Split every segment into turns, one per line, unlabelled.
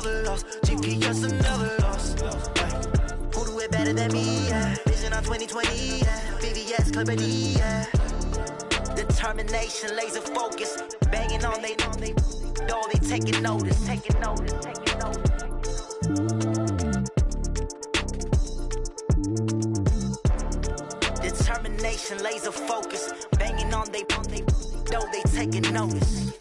never lost. GPS will never lost. Who do it better than me? Yeah. Vision on 2020. Yeah. VVS, Clarity. Yeah. Determination, laser focus. Banging on they door, they taking notice. Taking notice. Taking notice. Determination, laser focus. Banging on they door, they taking notice.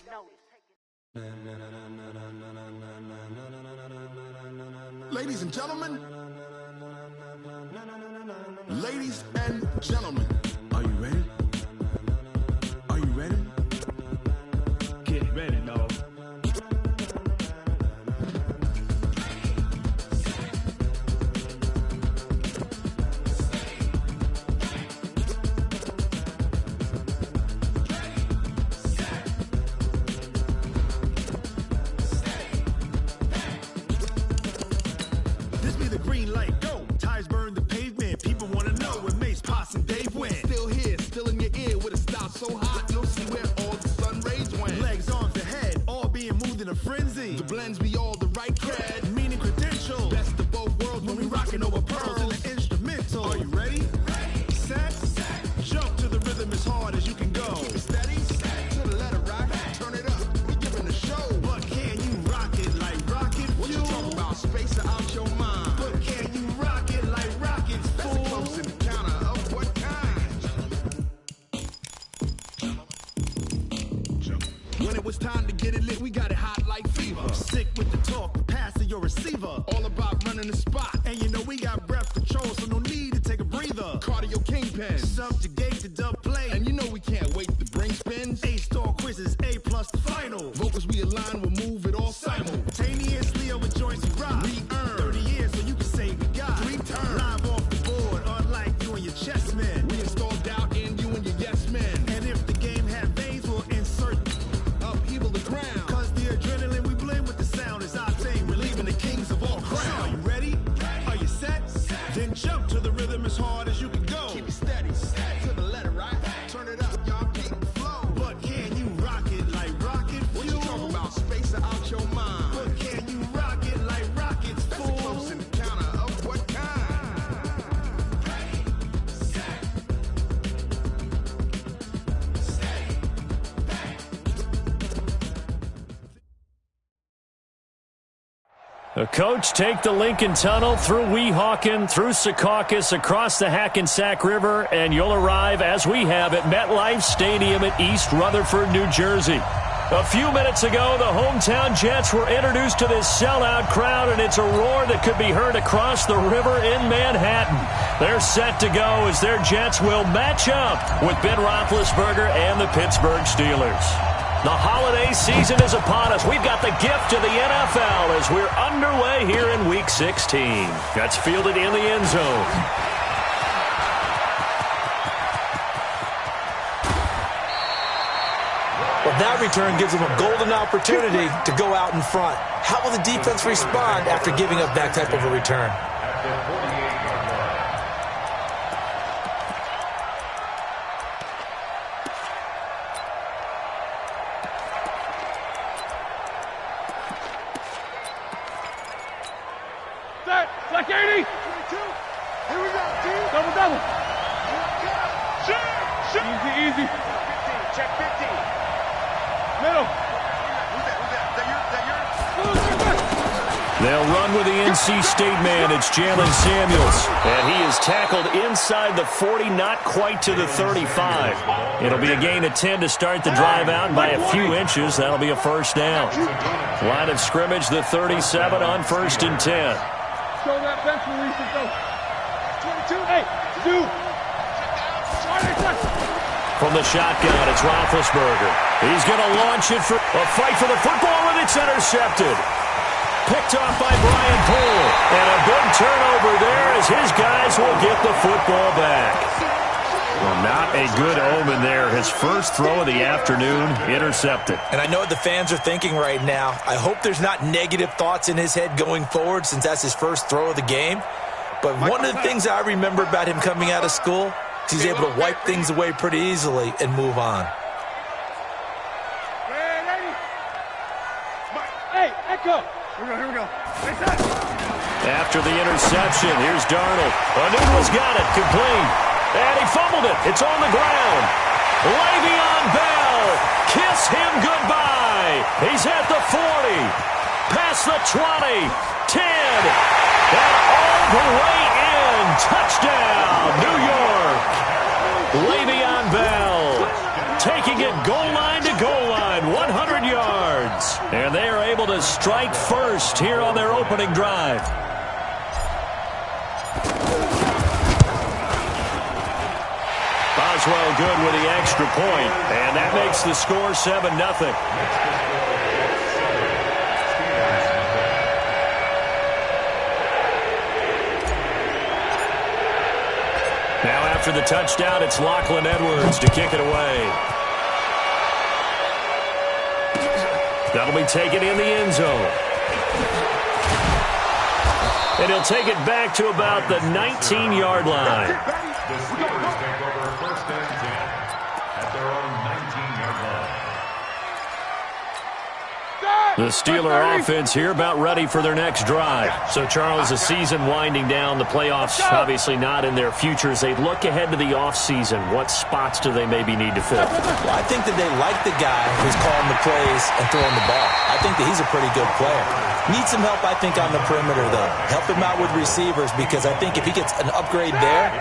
Ladies and gentlemen, ladies and gentlemen, are you ready? Are you ready?
Get ready, no.
This be the green light, go. Tires burn the pavement. People wanna know when Mace, Potts, and Dave went. Still here, still in your ear with a style so hot, you'll see where all the sun rays went. Legs, arms, the head, all being moved in a frenzy. The blends be all the right cred, meaning credentials. Best of both worlds when we rockin' over pearls in the instrumental. Are you ready? Set, jump to the rhythm as hard as you can go. Keep it steady, to the letter rock, turn it up, we giving a show. But can you rock it like rocket fuel? What you talking about, space out your mind? But can you rock it like rockets, fool? That's a close encounter of what kind? When it was time to get it lit, we got it hot like fever. Sick with the talk, passing your receiver. All about running the spot, and you know we got breath control, so no need to take a breather. Cardio kingpin, subjugate the dub play, and you know we can't wait to bring spins. A-star quizzes, A+ the final. Vocals we align, we'll move it all simultaneously over joints and rock. We earn 30 years, so you can say we got 3 turns. Live off the board, unlike you and your chess men. We install doubt in you and your yes men. And if the game had veins, we'll insert upheaval the ground. Cause the adrenaline we blend with the sound is our thing, relieving the kings of all crowns. Are you ready? Are you set? Then jump to the rhythm as hard as you can go. Keep it steady, to the letter right. Turn it up, y'all keep the flow. But can you rock it like rocket fuel? What you talking about, space out your mind? But can you rock it like rockets, fool? That's a close encounter of what kind?
The coach take the Lincoln Tunnel through Weehawken, through Secaucus, across the Hackensack River, and you'll arrive, as we have, at MetLife Stadium at East Rutherford, New Jersey. A few minutes ago, the hometown Jets were introduced to this sellout crowd, and it's a roar that could be heard across the river in Manhattan. They're set to go as their Jets will match up with Ben Roethlisberger and the Pittsburgh Steelers. The holiday season is upon us. We've got the gift of the NFL as we're underway here in Week 16. That's fielded in the end zone.
Well, that return gives them a golden opportunity to go out in front. How will the defense respond after giving up that type of a return?
Black 80. 22. Here we go, team. Double. Shoot. Easy. 15. Check 15. Middle. Who's that?
They'll run with the NC State man. It's Jalen Samuels. And he is tackled inside the 40, not quite to the 35. It'll be a gain of 10 to start the drive out. By a few inches, that'll be a first down. Line of scrimmage, the 37 on 1st and 10.
Show that bench release and go. 22. Hey, 2.
From the shotgun, it's Roethlisberger. He's going to launch it for a fight for the football, and it's intercepted. Picked off by Brian Poole. And a big turnover there as his guys will get the football back. Well, not a good omen there. His first throw of the afternoon intercepted.
And I know what the fans are thinking right now. I hope there's not negative thoughts in his head going forward since that's his first throw of the game. But one of the things I remember about him coming out of school is he's able to wipe things away pretty easily and move on.
Hey, Echo, Here we go.
After the interception, here's Darnold. Anunwa's got it, complete. And he fumbled it. It's on the ground. Le'Veon Bell, kiss him goodbye. He's at the 40, past the 20, 10, and all the way in. Touchdown, New York. Le'Veon Bell taking it goal line to goal line, 100 yards. And they are able to strike first here on their opening drive. Boswell good with the extra point, and that makes the score 7-0. Now after the touchdown, it's Lachlan Edwards to kick it away. That'll be taken in the end zone. And he'll take it back to about the 19-yard line.
The Steelers take over first and 10 at their own 19-yard line.
The Steeler offense here about ready for their next drive. So, Charles, the season winding down, the playoffs obviously not in their future. As they look ahead to the offseason, what spots do they maybe need to fill?
Well, I think that they like the guy who's calling the plays and throwing the ball. I think that he's a pretty good player. Needs some help, I think, on the perimeter, though. Help him out with receivers, because I think if he gets an upgrade there,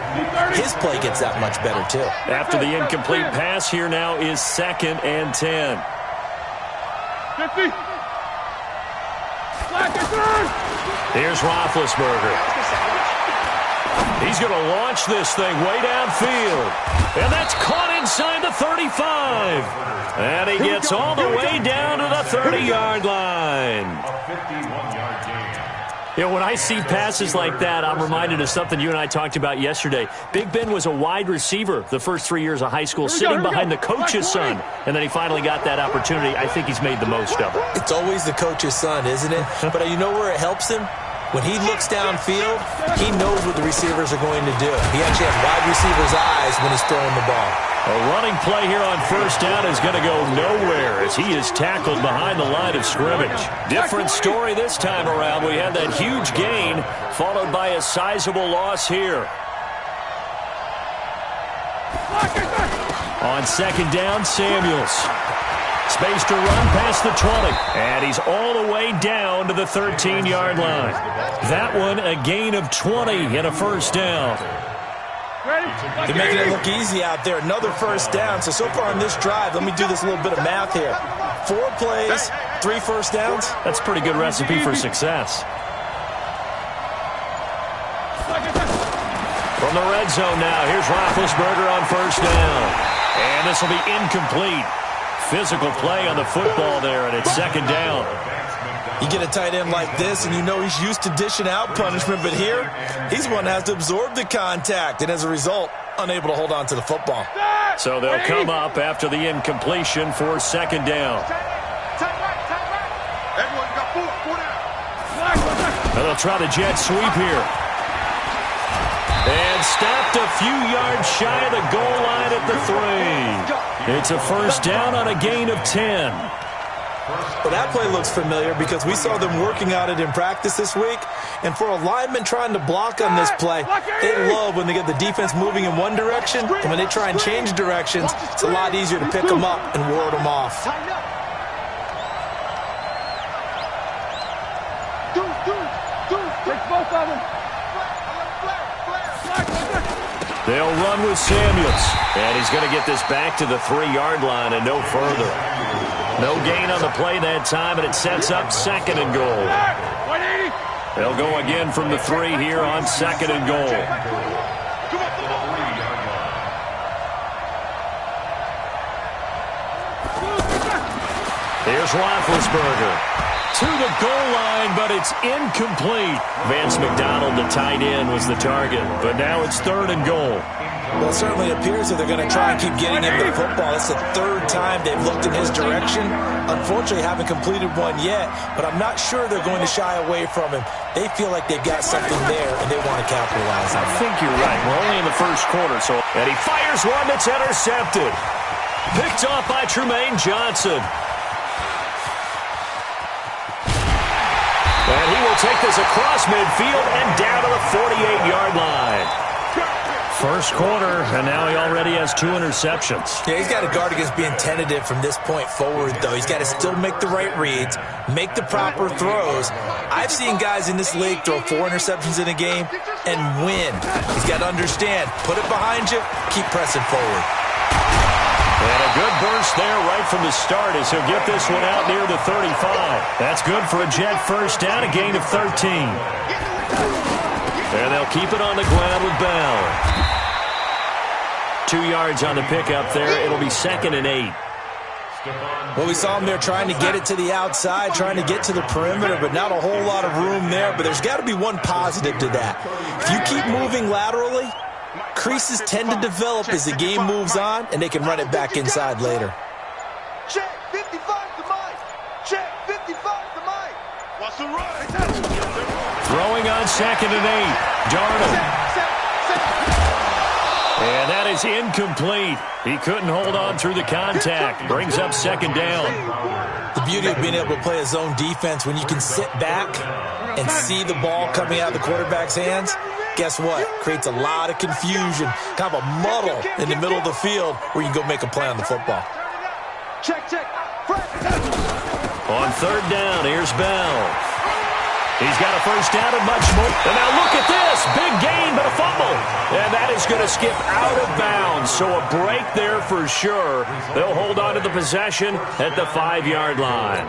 his play gets that much better, too.
After the incomplete pass, here now is 2nd and 10.
50.
Here's Roethlisberger. He's going to launch this thing way downfield. And that's caught inside the 35. And he gets all the way down to the 30-yard line.
A 51-yard gain.
You know, when I see passes like that, I'm reminded of something you and I talked about yesterday. Big Ben was a wide receiver the first 3 years of high school, sitting behind the coach's son. And then he finally got that opportunity. I think he's made the most of it.
It's always the coach's son, isn't it? But you know where it helps him? When he looks downfield, he knows what the receivers are going to do. He actually has wide receivers' eyes when he's throwing the ball.
A running play here on first down is going to go nowhere as he is tackled behind the line of scrimmage. Different story this time around. We had that huge gain followed by a sizable loss here. On 2nd down, Samuels. Space to run past the 20. And he's all the way down to the 13-yard line. That one a gain of 20 and a first down.
They're making it look easy out there. Another first down. So far on this drive, let me do this little bit of math here. 4 plays, 3 first downs.
That's a pretty good recipe for success. From the red zone now, here's Roethlisberger on first down. And this will be incomplete. Physical play on the football there, and it's 2nd down.
You get a tight end like this, and you know he's used to dishing out punishment, but here, he's one that has to absorb the contact, and as a result, unable to hold on to the football.
So they'll come up after the incompletion for 2nd down. And they'll try the jet sweep here. And stopped a few yards shy of the goal line at the 3. It's a first down on a gain of 10.
Well, that play looks familiar because we saw them working on it in practice this week. And for a lineman trying to block on this play, they love when they get the defense moving in one direction. And when they try and change directions, it's a lot easier to pick them up and ward them off.
They'll run with Samuels. And he's going to get this back to the 3-yard line and no further. No gain on the play that time, and it sets up 2nd and goal. They'll go again from the 3 here on 2nd and goal. Here's Roethlisberger. To the goal line, but it's incomplete. Vance McDonald, the tight end, was the target. But now it's 3rd and goal.
Well, it certainly appears that they're going to try and keep getting him the football. It's the 3rd time they've looked in his direction. Unfortunately, haven't completed one yet, but I'm not sure they're going to shy away from him. They feel like they've got something there, and they want to capitalize on it.
I think you're right. We're only in the first quarter, so... And he fires one that's intercepted. Picked off by Trumaine Johnson. will take this across midfield and down to the 48-yard line. First quarter, and now he already has 2 interceptions.
Yeah, he's got to guard against being tentative from this point forward, though. He's got to still make the right reads, make the proper throws. I've seen guys in this league throw 4 interceptions in a game and win. He's got to understand, put it behind you, keep pressing forward.
And a good burst there right from the start as he'll get this one out near the 35. That's good for a Jet first down, a gain of 13. And they'll keep it on the ground with Bell. 2 yards on the pickup there. It'll be 2nd and 8.
Well, we saw him there trying to get it to the outside, trying to get to the perimeter, but not a whole lot of room there. But there's got to be one positive to that. If you keep moving laterally, creases tend to develop as the game moves on, and they can run it back inside later.
Check 55 to Mike. Check 55 to Mike. What's the run?
Throwing on 2nd and 8. Darnold. And that is incomplete. He couldn't hold on through the contact. Brings up 2nd down.
The beauty of being able to play a zone defense when you can sit back and see the ball coming out of the quarterback's hands, guess what? Creates a lot of confusion, kind of a muddle in the middle of the field where you can go make a play on the football.
Check.
On 3rd down, here's Bell. He's got a first down and much more. And now look at this. Big gain, but a fumble. And that is going to skip out of bounds. So a break there for sure. They'll hold on to the possession at the 5-yard line.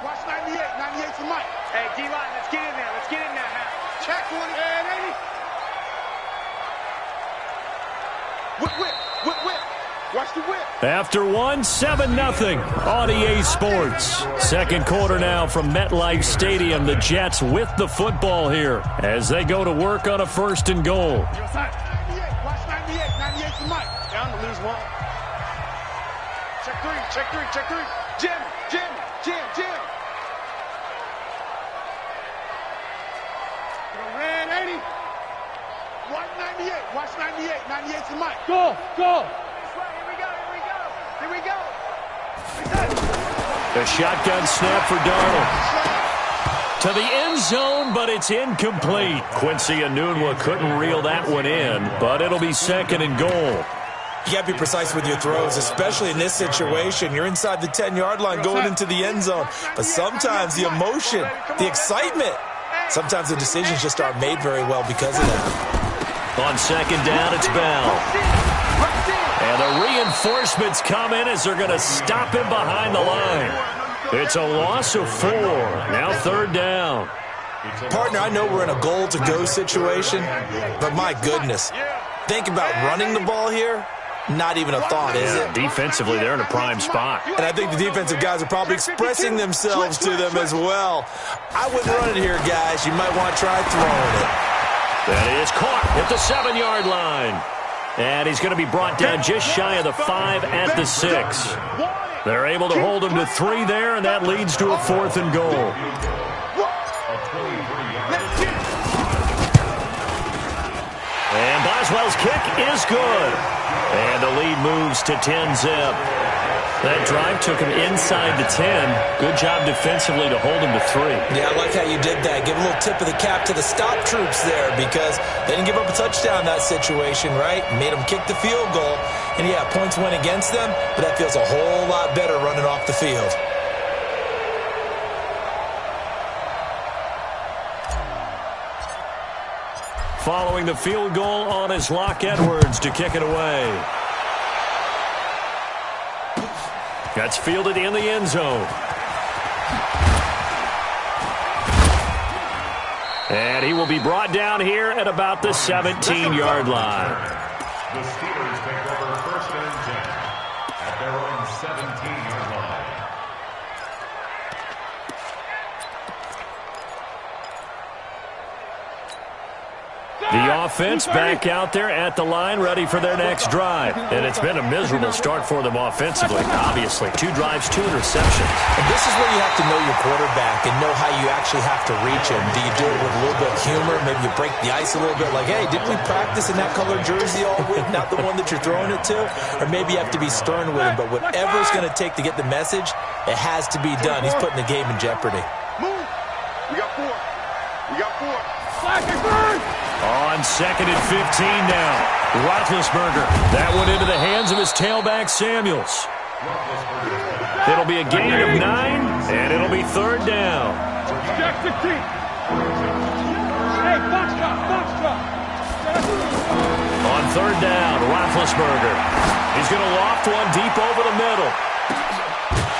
Watch 98. 98 for Mike. Hey, D-line, let's get in there. Let's get in there. Check 40. And 80. Whip. Watch the whip.
After one, 7-0 on EA Sports. Second quarter now from MetLife Stadium. The Jets with the football here as they go to work on a 1st and goal.
98. Watch 98. 98 for Mike. Down to lose one. Check 3. Jim. Ran 80. Watch 98. Watch 98. 98 for Mike.
Go.
Here we go.
The shotgun snap for Darnold. To the end zone, but it's incomplete. Quincy Enunwa couldn't reel that one in, but it'll be 2nd and goal.
You got to be precise with your throws, especially in this situation. You're inside the 10-yard line going into the end zone. But sometimes the emotion, the excitement, sometimes the decisions just aren't made very well because of that.
On 2nd down, it's Bell. And the reinforcements come in as they're going to stop him behind the line. It's a loss of 4. Now 3rd down.
Partner, I know we're in a goal-to-go situation, but my goodness, think about running the ball here. Not even a thought, is it?
Defensively, they're in a prime spot.
And I think the defensive guys are probably expressing themselves to them as well. I wouldn't run it here, guys. You might want to try throwing it.
That is caught at the 7-yard line. And he's going to be brought down just shy of the 5 at the 6. They're able to hold him to 3 there, and that leads to a 4th and goal. And Boswell's kick is good. And the lead moves to 10-zip. That drive took him inside the 10. Good job defensively to hold him to 3.
Yeah, I like how you did that. Give a little tip of the cap to the stop troops there because they didn't give up a touchdown in that situation, right? Made them kick the field goal. And, yeah, points went against them, but that feels a whole lot better running off the field.
Following the field goal on is Locke Edwards to kick it away. That's fielded in the end zone. And he will be brought down here at about the 17-yard line.
The Steelers take over 1st and 10 at their own 17-yard line.
The offense back out there at the line, ready for their next drive. And it's been a miserable start for them offensively, obviously. 2 drives, 2 interceptions.
And this is where you have to know your quarterback and know how you actually have to reach him. Do you do it with a little bit of humor? Maybe you break the ice a little bit, like, hey, didn't we practice in that colored jersey all week, not the one that you're throwing it to? Or maybe you have to be stern with him, but whatever it's going to take to get the message, it has to be done. He's putting the game in jeopardy.
Move. We got 4. We got 4.
On 2nd and 15 now. Roethlisberger. That one into the hands of his tailback, Samuels. It'll be a gain of 9, and it'll be 3rd down.
Check the key. Hey, box drop.
On 3rd down, Roethlisberger. He's going to loft one deep over the middle.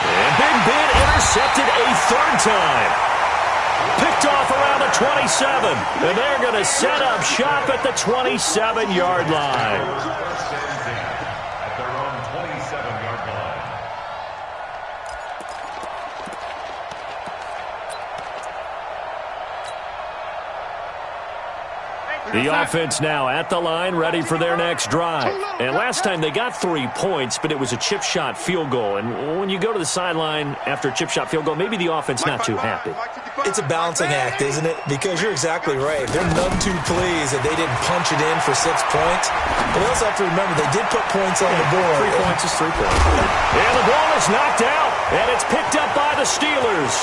And Big Ben intercepted a 3rd time. Picked off around the 27. And they're going to set up shop at the 27-yard line.
At their own 27-yard line.
The offense now at the line, ready for their next drive. And last time they got 3 points, but it was a chip shot field goal. And when you go to the sideline after a chip shot field goal, maybe the offense not too happy.
It's a balancing act, isn't it? Because you're exactly right. They're none too pleased that they didn't punch it in for 6 points. But we also have to remember they did put points on the board.
3 points is 3 points. And the ball is knocked out, and it's picked up by the Steelers.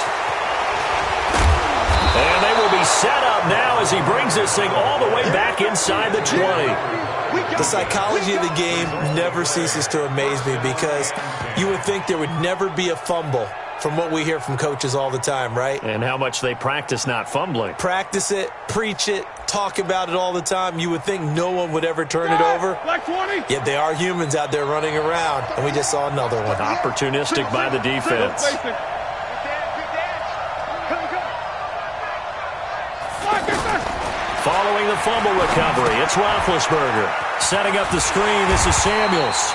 And they will be set up now as he brings this thing all the way back inside the 20.
The psychology of the game never ceases to amaze me because you would think there would never be a fumble from what we hear from coaches all the time, right?
And how much they practice not fumbling.
Practice it, preach it, talk about it all the time. You would think no one would ever turn it over. Yet they are humans out there running around, and we just saw another one.
Opportunistic by the defense. Following the fumble recovery, it's Roethlisberger. Setting up the screen, this is Samuels.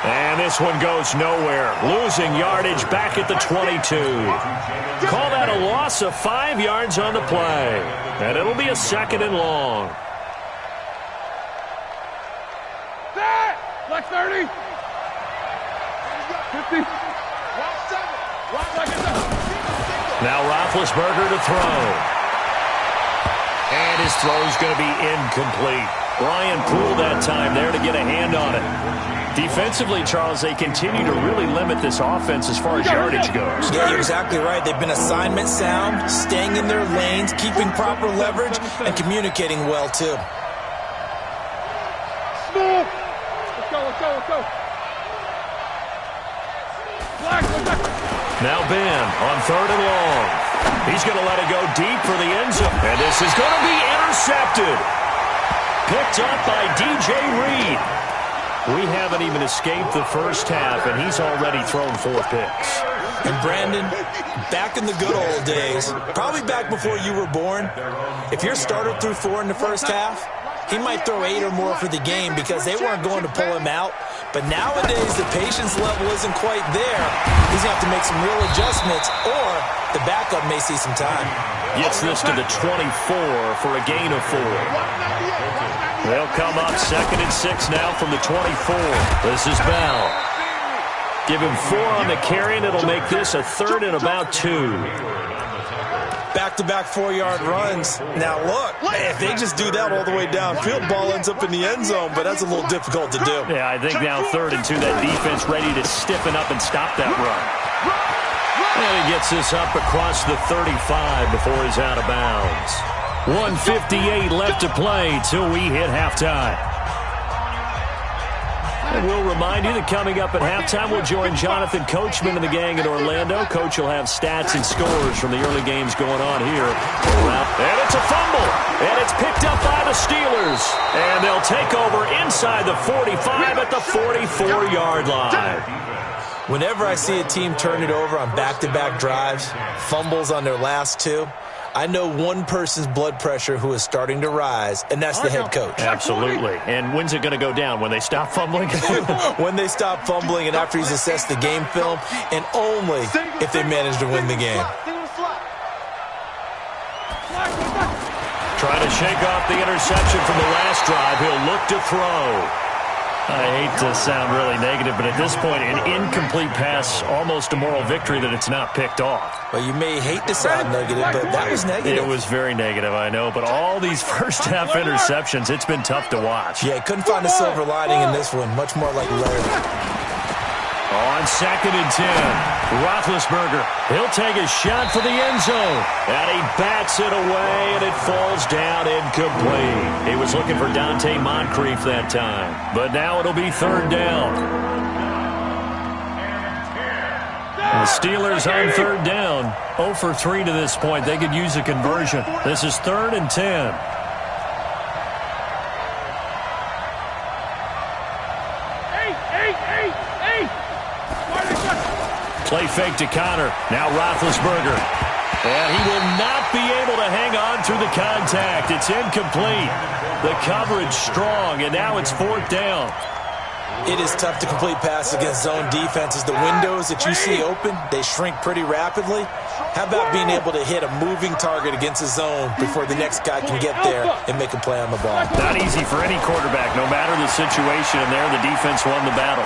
And this one goes nowhere. Losing yardage back at the 22. Call that a loss of 5 yards on the play. And it'll be a 2nd and long.
Like 30. 50.
Now Roethlisberger to throw. And his throw's going to be incomplete. Brian Poole that time there to get a hand on it. Defensively, Charles, they continue to really limit this offense as far as yardage goes.
Yeah, you're exactly right. They've been assignment sound, staying in their lanes, keeping proper leverage, and communicating well, too.
Let's go.
Now Ben on 3rd and long. He's going to let it go deep for the end zone. And this is going to be intercepted. Picked up by DJ Reed. We haven't even escaped the first half, and he's already thrown 4 picks.
And Brandon, back in the good old days, probably back before you were born, if your starter threw 4 in the first half, he might throw 8 or more for the game because they weren't going to pull him out. But nowadays, the patience level isn't quite there. He's going to have to make some real adjustments, or the backup may see some time.
Gets this to the 24 for a gain of 4. They'll come up 2nd and 6 now from the 24. This is Bell. Give him 4 on the carry, and it'll make this a 3rd and about 2.
Back-to-back 4-yard runs. Now, look, if they just do that all the way downfield, ball ends up in the end zone, but that's a little difficult to do.
Yeah, I think now 3rd and 2, that defense ready to stiffen up and stop that run. And he gets this up across the 35 before he's out of bounds. 1:58 left to play till we hit halftime. And we'll remind you that coming up at halftime, we'll join Jonathan Coachman and the gang in Orlando. Coach will have stats and scores from the early games going on here. And it's a fumble. And it's picked up by the Steelers. And they'll take over inside the 45 at the 44-yard line.
Whenever I see a team turn it over on back-to-back drives, fumbles on their last 2, I know one person's blood pressure who is starting to rise, and that's the head coach.
Absolutely. And when's it going to go down? When they stop fumbling?
When they stop fumbling and after he's assessed the game film, and only if they manage to win the game.
Trying to shake off the interception from the last drive. He'll look to throw. I hate to sound really negative, but at this point, an incomplete pass, almost a moral victory that it's not picked off.
Well, you may hate to sound negative, but that was negative.
It was very negative, I know, but all these first-half interceptions, it's been tough to watch.
Yeah, couldn't find a silver lining in this one, much more like Larry.
On 2nd and 10, Roethlisberger, he'll take a shot for the end zone, and he bats it away, and it falls down incomplete. He was looking for Dante Moncrief that time, but now it'll be 3rd down. The Steelers on 3rd down, 0 for 3 to this point. They could use a conversion. This is 3rd and 10. Play fake to Connor. Now Roethlisberger. And he will not be able to hang on through the contact. It's incomplete. The coverage strong, and now it's 4th down.
It is tough to complete passes against zone defenses. The windows that you see open, they shrink pretty rapidly. How about being able to hit a moving target against a zone before the next guy can get there and make a play on the ball?
Not easy for any quarterback, no matter the situation, and there the defense won the battle.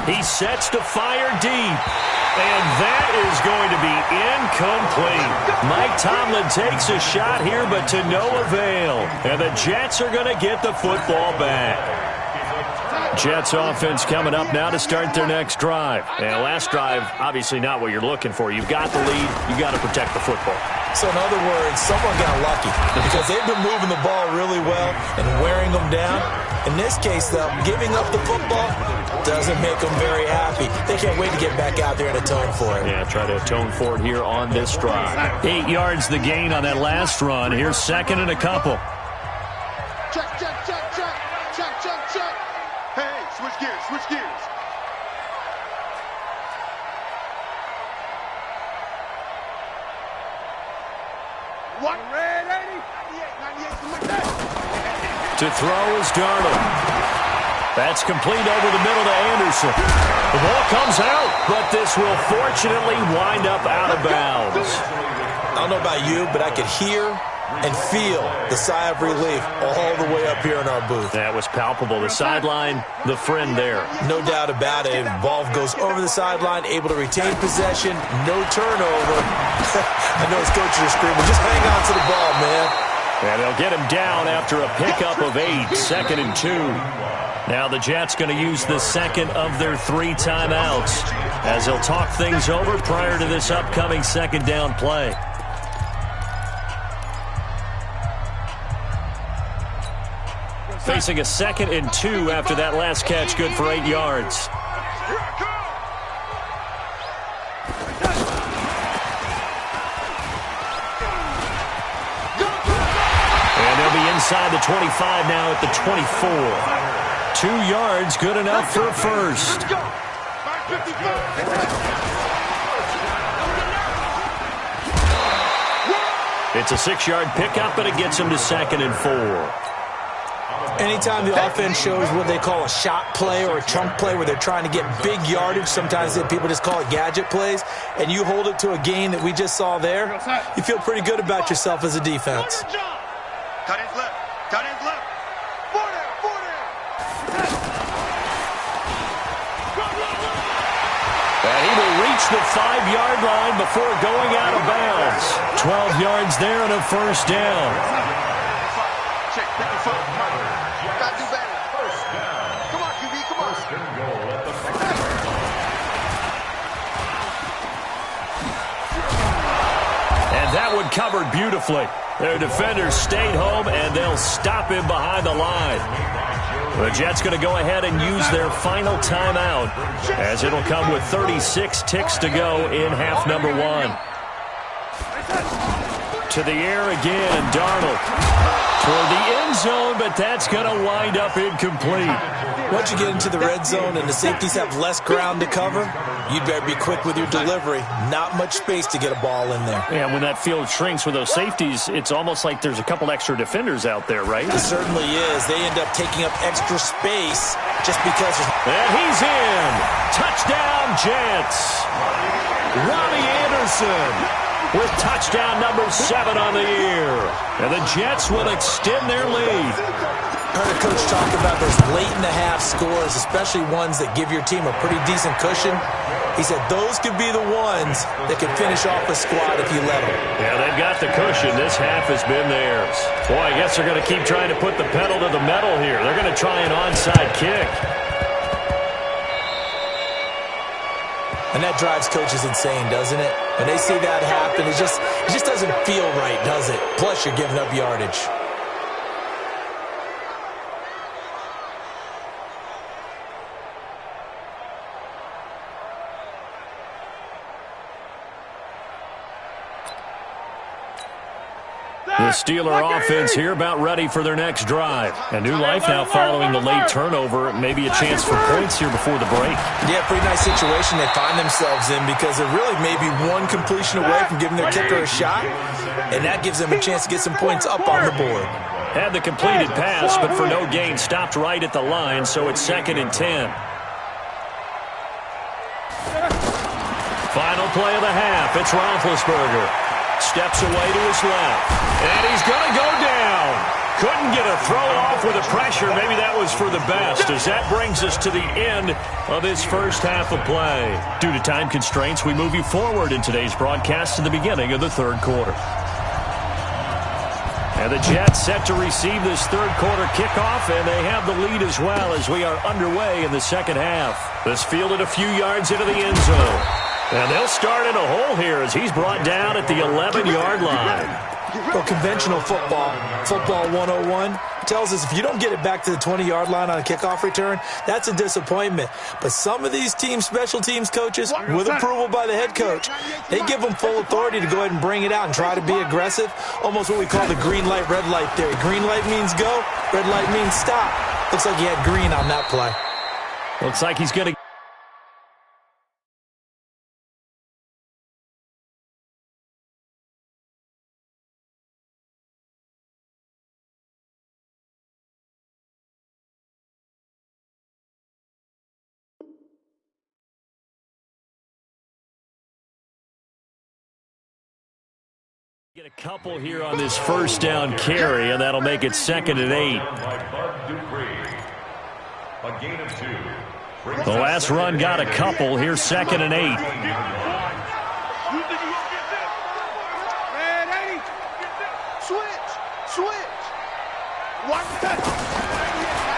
He sets to fire deep, and that is going to be incomplete. Mike Tomlin takes a shot here, but to no avail, and the Jets are going to get the football back. Jets offense coming up now to start their next drive. And last drive, obviously not what you're looking for. You've got the lead. You've got to protect the football.
So in other words, someone got lucky because they've been moving the ball really well and wearing them down. In this case, though, giving up the football doesn't make them very happy. They can't wait to get back out there and atone for it.
Yeah, try to atone for it here on this drive. 8 yards the gain on that last run. Here's 2nd and a couple.
Check, check, check, check. Check, check, check. Hey, switch gears, switch gears. What? Red 80. 98.
To throw is Darnold. That's complete over the middle to Anderson. The ball comes out, but this will fortunately wind up out of bounds.
I don't know about you, but I could hear and feel the sigh of relief all the way up here in our booth.
That was palpable. The sideline, the friend there.
No doubt about it. Ball goes over the sideline, able to retain possession, no turnover. I know his coaches are screaming, just hang on to the ball, man.
And they'll get him down after a pickup of 8, 2nd and 2. Now the Jets going to use the second of their 3 timeouts as they'll talk things over prior to this upcoming 2nd down play. Facing a 2nd and 2 after that last catch, good for 8 yards. And they'll be inside the 25 now at the 24. 2 yards, good enough for a first. It's a 6-yard pickup, but it gets him to 2nd and 4.
Anytime the offense shows what they call a shot play or a chunk play where they're trying to get big yardage, sometimes people just call it gadget plays, and you hold it to a gain that we just saw there, you feel pretty good about yourself as a defense.
Cut his left. Cut his left. 4 down. 4 down.
And he will reach the 5-yard line before going out of bounds. 12 yards there and a first down.
Check. Pick your foot. Gotta do better. Come on, QB. Come on.
And that one covered beautifully. Their defenders stayed home, and they'll stop him behind the line. The Jets going to go ahead and use their final timeout, as it'll come with 36 ticks to go in half number 1. To the air again, Darnold. Toward the end zone, but that's going to wind up incomplete.
Once you get into the red zone and the safeties have less ground to cover, you'd better be quick with your delivery. Not much space to get a ball in there.
Yeah, when that field shrinks with those safeties, it's almost like there's a couple extra defenders out there, right?
It certainly is. They end up taking up extra space just because.
And he's in. Touchdown, Jets. Robbie Anderson with touchdown number 7 on the year. And the Jets will extend their lead.
I heard a coach talk about those late-in-the-half scores, especially ones that give your team a pretty decent cushion. He said those could be the ones that could finish off a squad if you let them.
Yeah, they've got the cushion. This half has been theirs. Boy, I guess they're going to keep trying to put the pedal to the metal here. They're going to try an onside kick.
And that drives coaches insane, doesn't it? When they see that happen, it just doesn't feel right, does it? Plus, you're giving up yardage.
The Steeler offense here about ready for their next drive. A new life now following the late turnover. Maybe a chance for points here before the break.
Yeah, pretty nice situation they find themselves in because they're really maybe one completion away from giving their kicker a shot, and that gives them a chance to get some points up on the board.
Had the completed pass, but for no gain, stopped right at the line, so it's 2nd and 10. Final play of the half. It's Roethlisberger. Steps away to his left. And he's going to go down. Couldn't get a throw off with the pressure. Maybe that was for the best, as that brings us to the end of this first half of play. Due to time constraints, we move you forward in today's broadcast to the beginning of the third quarter. And the Jets set to receive this third quarter kickoff, and they have the lead as well as we are underway in the second half. This fielded a few yards into the end zone. And they'll start in a hole here as he's brought down at the 11-yard line.
Well, conventional football 101, tells us if you don't get it back to the 20-yard line on a kickoff return, that's a disappointment. But some of these team special teams coaches, with approval by the head coach, they give them full authority to go ahead and bring it out and try to be aggressive, almost what we call the green light, red light theory. Green light means go, red light means stop. Looks like he had green on that play.
Looks like he's going to get a couple here on this first down carry, and that'll make it 2nd and 8.
A gain of 2.
The last run got a couple. Here's 2nd and 8.
Switch.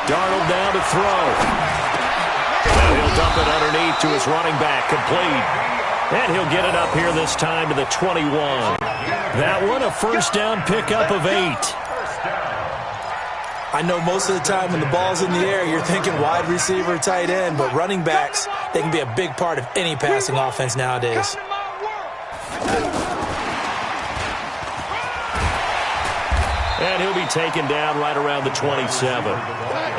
Darnold down to throw. Now he'll dump it underneath to his running back, complete. And he'll get it up here this time to the 21. That one, a first down pickup of 8.
I know most of the time when the ball's in the air, you're thinking wide receiver, tight end, but running backs, they can be a big part of any passing offense nowadays.
And he'll be taken down right around the 27.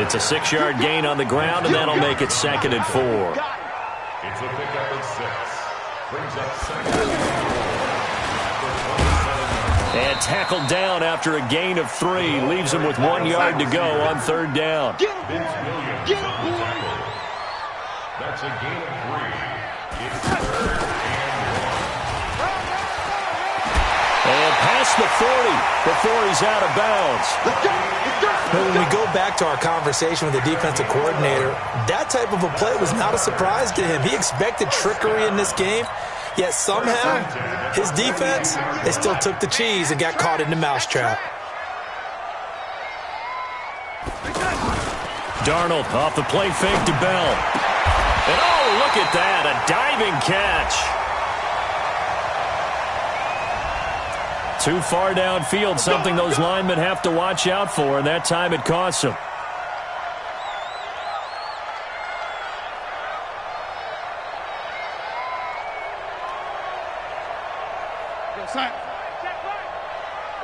It's a 6-yard gain on the ground, and that'll make it 2nd and 4.
It's a pickup of 6. Brings up 2nd.
And tackled down after a gain of 3. Leaves him with 1 yard to go on 3rd down.
Vince Williams on the tackle. That's a gain of 3. It's 3rd
and past the 40 before he's out of bounds.
But when we go back to our conversation with the defensive coordinator, that type of a play was not a surprise to him. He expected trickery in this game. Yet somehow, his defense, they still took the cheese and got caught in the mousetrap.
Darnold off the play fake to Bell. And oh, look at that, a diving catch. Too far downfield, something those linemen have to watch out for, and that time it costs them.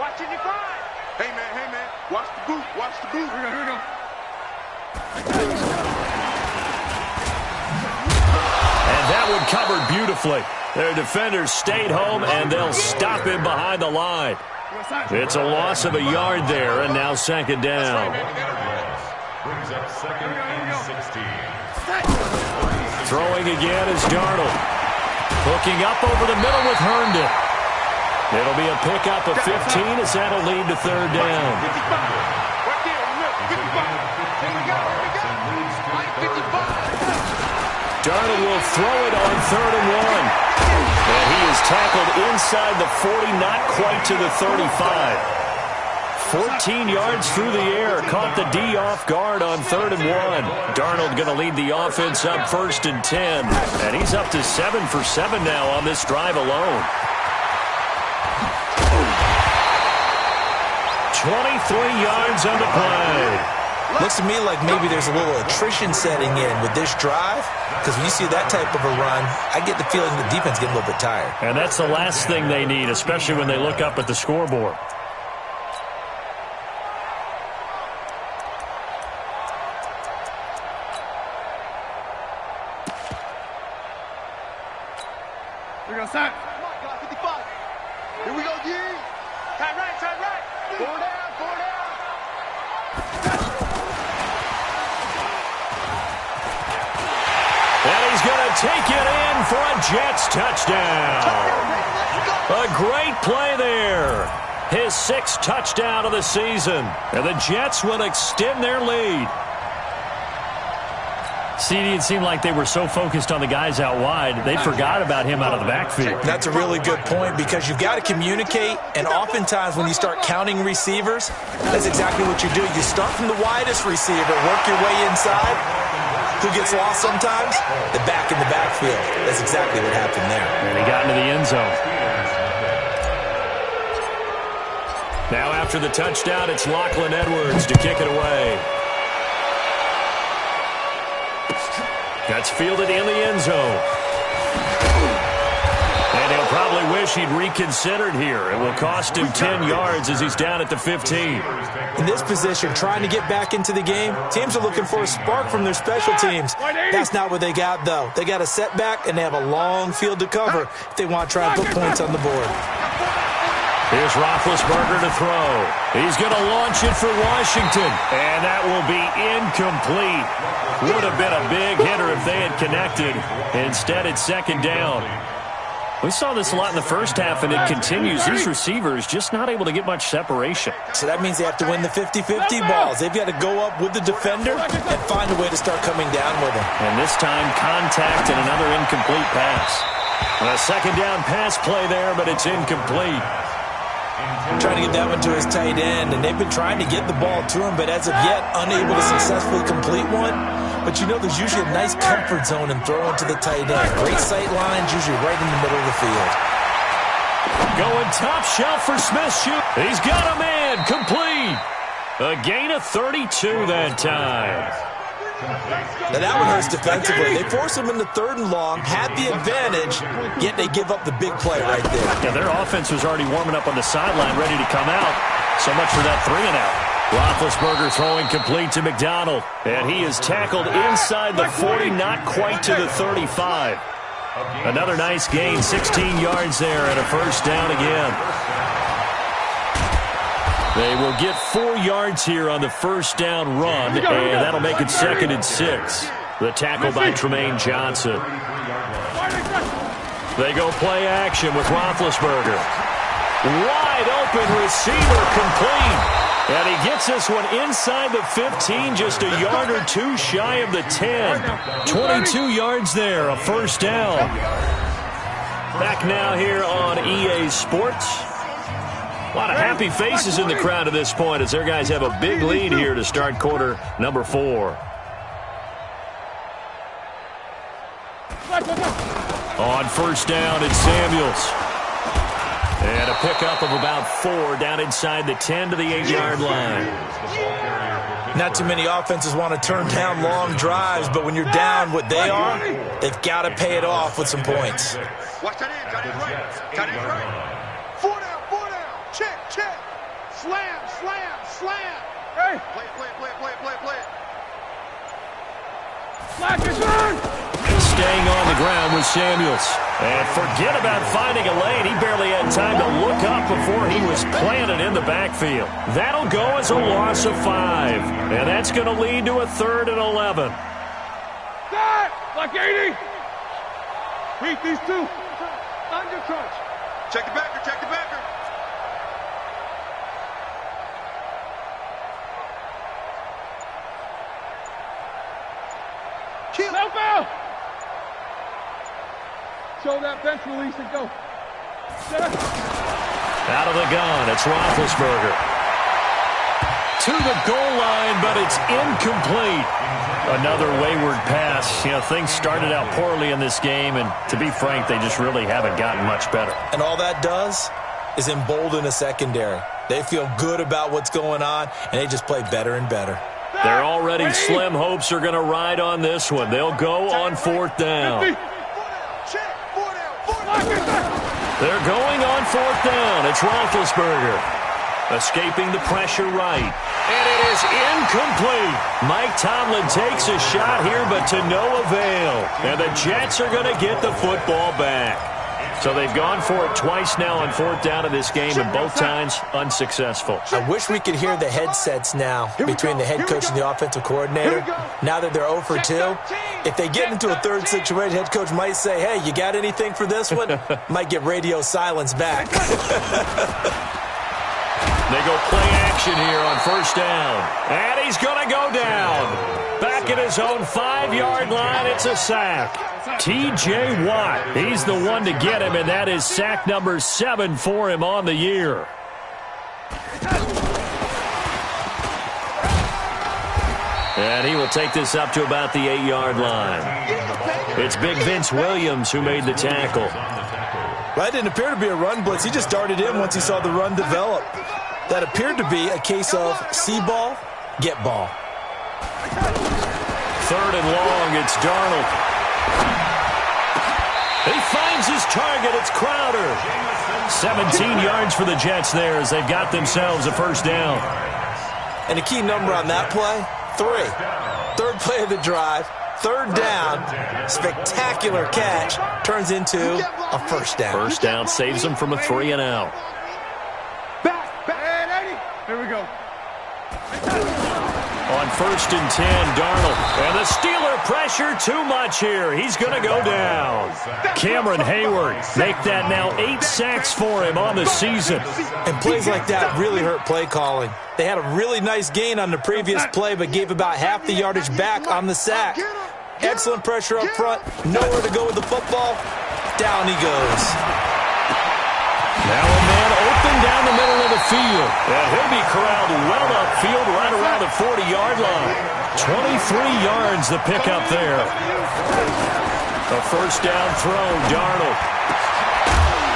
Watching your five. Hey, man. Watch the boot. Here we go.
And that one covered beautifully. Their defenders stayed home, and they'll stop him behind the line. It's a loss of a yard there, and now 2nd down.
Brings up 2nd and 16.
Throwing again is Darnold. Hooking up over the middle with Herndon. It'll be a pickup of 15 as that'll lead to third down. Darnold will throw it on 3rd and 1. And he is tackled inside the 40, not quite to the 35. 14 yards through the air, caught the D off guard on 3rd and 1. Darnold going to lead the offense up 1st and 10. And he's up to 7 for 7 now on this drive alone. 23 yards on the play.
Looks to me like maybe there's a little attrition setting in with this drive, because when you see that type of a run, I get the feeling the defense getting a little bit tired.
And that's the last thing they need, especially when they look up at the scoreboard.
We're going to start.
Come on, guys, 55. Here we go, G.
Turn right, turn right.
Four down, four down.
And he's going to take it in for a Jets touchdown. A great play there. His 6th touchdown of the season. And the Jets will extend their lead. CD, it seemed like they were so focused on the guys out wide, they forgot about him out of the backfield.
That's a really good point, because you've got to communicate, and oftentimes when you start counting receivers, that's exactly what you do. You start from the widest receiver, work your way inside. Who gets lost sometimes? The back in the backfield. That's exactly what happened there.
And he got into the end zone. Now after the touchdown, it's Lachlan Edwards to kick it away. That's fielded in the end zone. And he'll probably wish he'd reconsidered here. It will cost him 10 yards as he's down at the 15.
In this position, trying to get back into the game, teams are looking for a spark from their special teams. That's not what they got, though. They got a setback, and they have a long field to cover if they want to try and put points on the board.
Here's Roethlisberger to throw. He's going to launch it for Washington, and that will be incomplete. Would have been a big hitter if they had connected. Instead, it's 2nd down. We saw this a lot in the first half, and it continues. These receivers just not able to get much separation.
So that means they have to win the 50-50 balls. They've got to go up with the defender and find a way to start coming down with him.
And this time, contact and another incomplete pass. A 2nd down pass play there, but it's incomplete.
Trying to get that one to his tight end, and they've been trying to get the ball to him, but as of yet, unable to successfully complete one. But you know there's usually a nice comfort zone in throwing to the tight end. Great sight lines, usually right in the middle of the field.
Going top shelf for Smith. Shoot. He's got a man. Complete. A gain of 32 that time.
Now that one hurts defensively. They force him into 3rd and long, had the advantage, yet they give up the big play right there.
Yeah, their offense was already warming up on the sideline, ready to come out. So much for that 3-and-out. Roethlisberger throwing complete to McDonald. And he is tackled inside the 40, not quite to the 35. Another nice gain, 16 yards there, and a 1st down again. They will get 4 yards here on the 1st down run, and that'll make it 2nd and 6. The tackle by Tremaine Johnson. They go play action with Roethlisberger. Wide open receiver complete. And he gets this one inside the 15, just a yard or 2 shy of the 10. 22 yards there, a 1st down. Back now here on EA Sports. A lot of happy faces in the crowd at this point as their guys have a big lead here to start quarter number 4. On 1st down, it's Samuels. And a pickup of about 4 down inside the 10 to the 8-yard line.
Not too many offenses want to turn down long drives, but when you're down what they are, they've got to pay it off with some points.
Watch that in, got it right. Got it right. 4 down. Check. Slam.
Hey.
Play it.
Slack your turn.
Staying on the ground with Samuels. And forget about finding a lane. He barely had time to look up before he was planted in the backfield. That'll go as a loss of 5. And that's going to lead to a 3rd and 11.
That. Like 80. Beat these two. Under crunch.
Check the backer, check the backer.
Kill. No foul. Show that bench release and go.
Out of the gun, it's Roethlisberger. To the goal line, but it's incomplete. Another wayward pass. You know, things started out poorly in this game, and to be frank, they just really haven't gotten much better.
And all that does is embolden a secondary. They feel good about what's going on, and they just play better and better.
Their already slim hopes are going to ride on this one. They'll go on 4th down. They're going on 4th down. It's Roethlisberger. Escaping the pressure right. And it is incomplete. Mike Tomlin takes a shot here, but to no avail. And the Jets are going to get the football back. So they've gone for it twice now on 4th down of this game, and both times unsuccessful.
I wish we could hear the headsets now between the head coach and the offensive coordinator. Now that they're 0 for 2, if they get into a third situation, head coach might say, hey, you got anything for this one? Might get radio silence back.
They go play action here on 1st down. And he's going to go down. Back at his own 5-yard line, it's a sack. T.J. Watt, he's the one to get him, and that is sack number 7 for him on the year. And he will take this up to about the 8-yard line. It's Big Vince Williams who made the tackle.
That didn't appear to be a run blitz. He just darted in once he saw the run develop. That appeared to be a case of see ball, get ball.
3rd and long, it's Darnold. He finds his target. It's Crowder. 17 yards for the Jets there as they've got themselves a 1st down.
And a key number on that play, 3. 3rd play of the drive, 3rd down, spectacular catch, turns into a 1st down.
1st down saves them from a 3 and out.
Here we go.
On 1st and 10, Darnold. And the Steeler pressure too much here. He's going to go down. Cameron Hayward make that now 8 sacks for him on the season.
And plays like that really hurt play calling. They had a really nice gain on the previous play, but gave about half the yardage back on the sack. Excellent pressure up front. Nowhere to go with the football. Down he goes.
Now a man open down the middle of the field. And he'll be corralled well upfield right around the 40-yard line. 23 yards the pickup there. A 1st down throw, Darnold.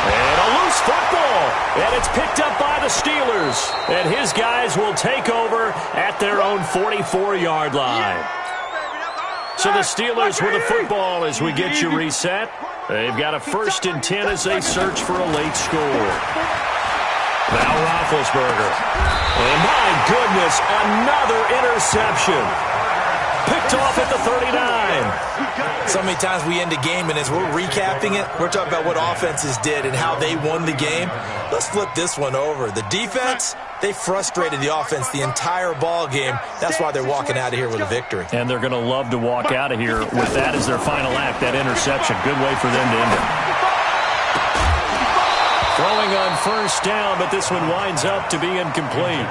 And a loose football. And it's picked up by the Steelers. And his guys will take over at their own 44-yard line. So the Steelers with the football as we get you reset. They've got a 1st and 10 as they search for a late score. Now Roethlisberger. And my goodness, another interception. Picked off at the 39.
So many times we end a game, and as we're recapping it, we're talking about what offenses did and how they won the game. Let's flip this one over. The defense, they frustrated the offense the entire ball game. That's why they're walking out of here with a victory.
And they're going to love to walk out of here with that as their final act, that interception. Good way for them to end it. Throwing on 1st down, but this one winds up to be incomplete.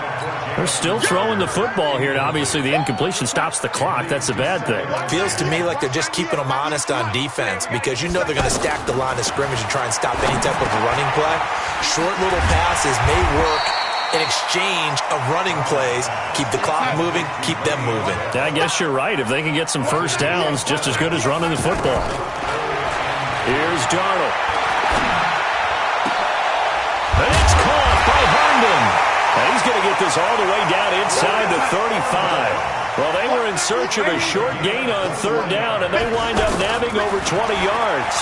They're still throwing the football here. Now, obviously, the incompletion stops the clock. That's a bad thing.
Feels to me like they're just keeping them honest on defense because you know they're going to stack the line of scrimmage and try and stop any type of running play. Short little passes may work in exchange of running plays. Keep the clock moving, keep them moving.
Yeah, I guess you're right. If they can get some 1st downs, just as good as running the football. Here's Darnold. And it's caught by Herndon. And he's going to get this all the way down inside the 35. Well, they were in search of a short gain on 3rd down, and they wind up nabbing over 20 yards.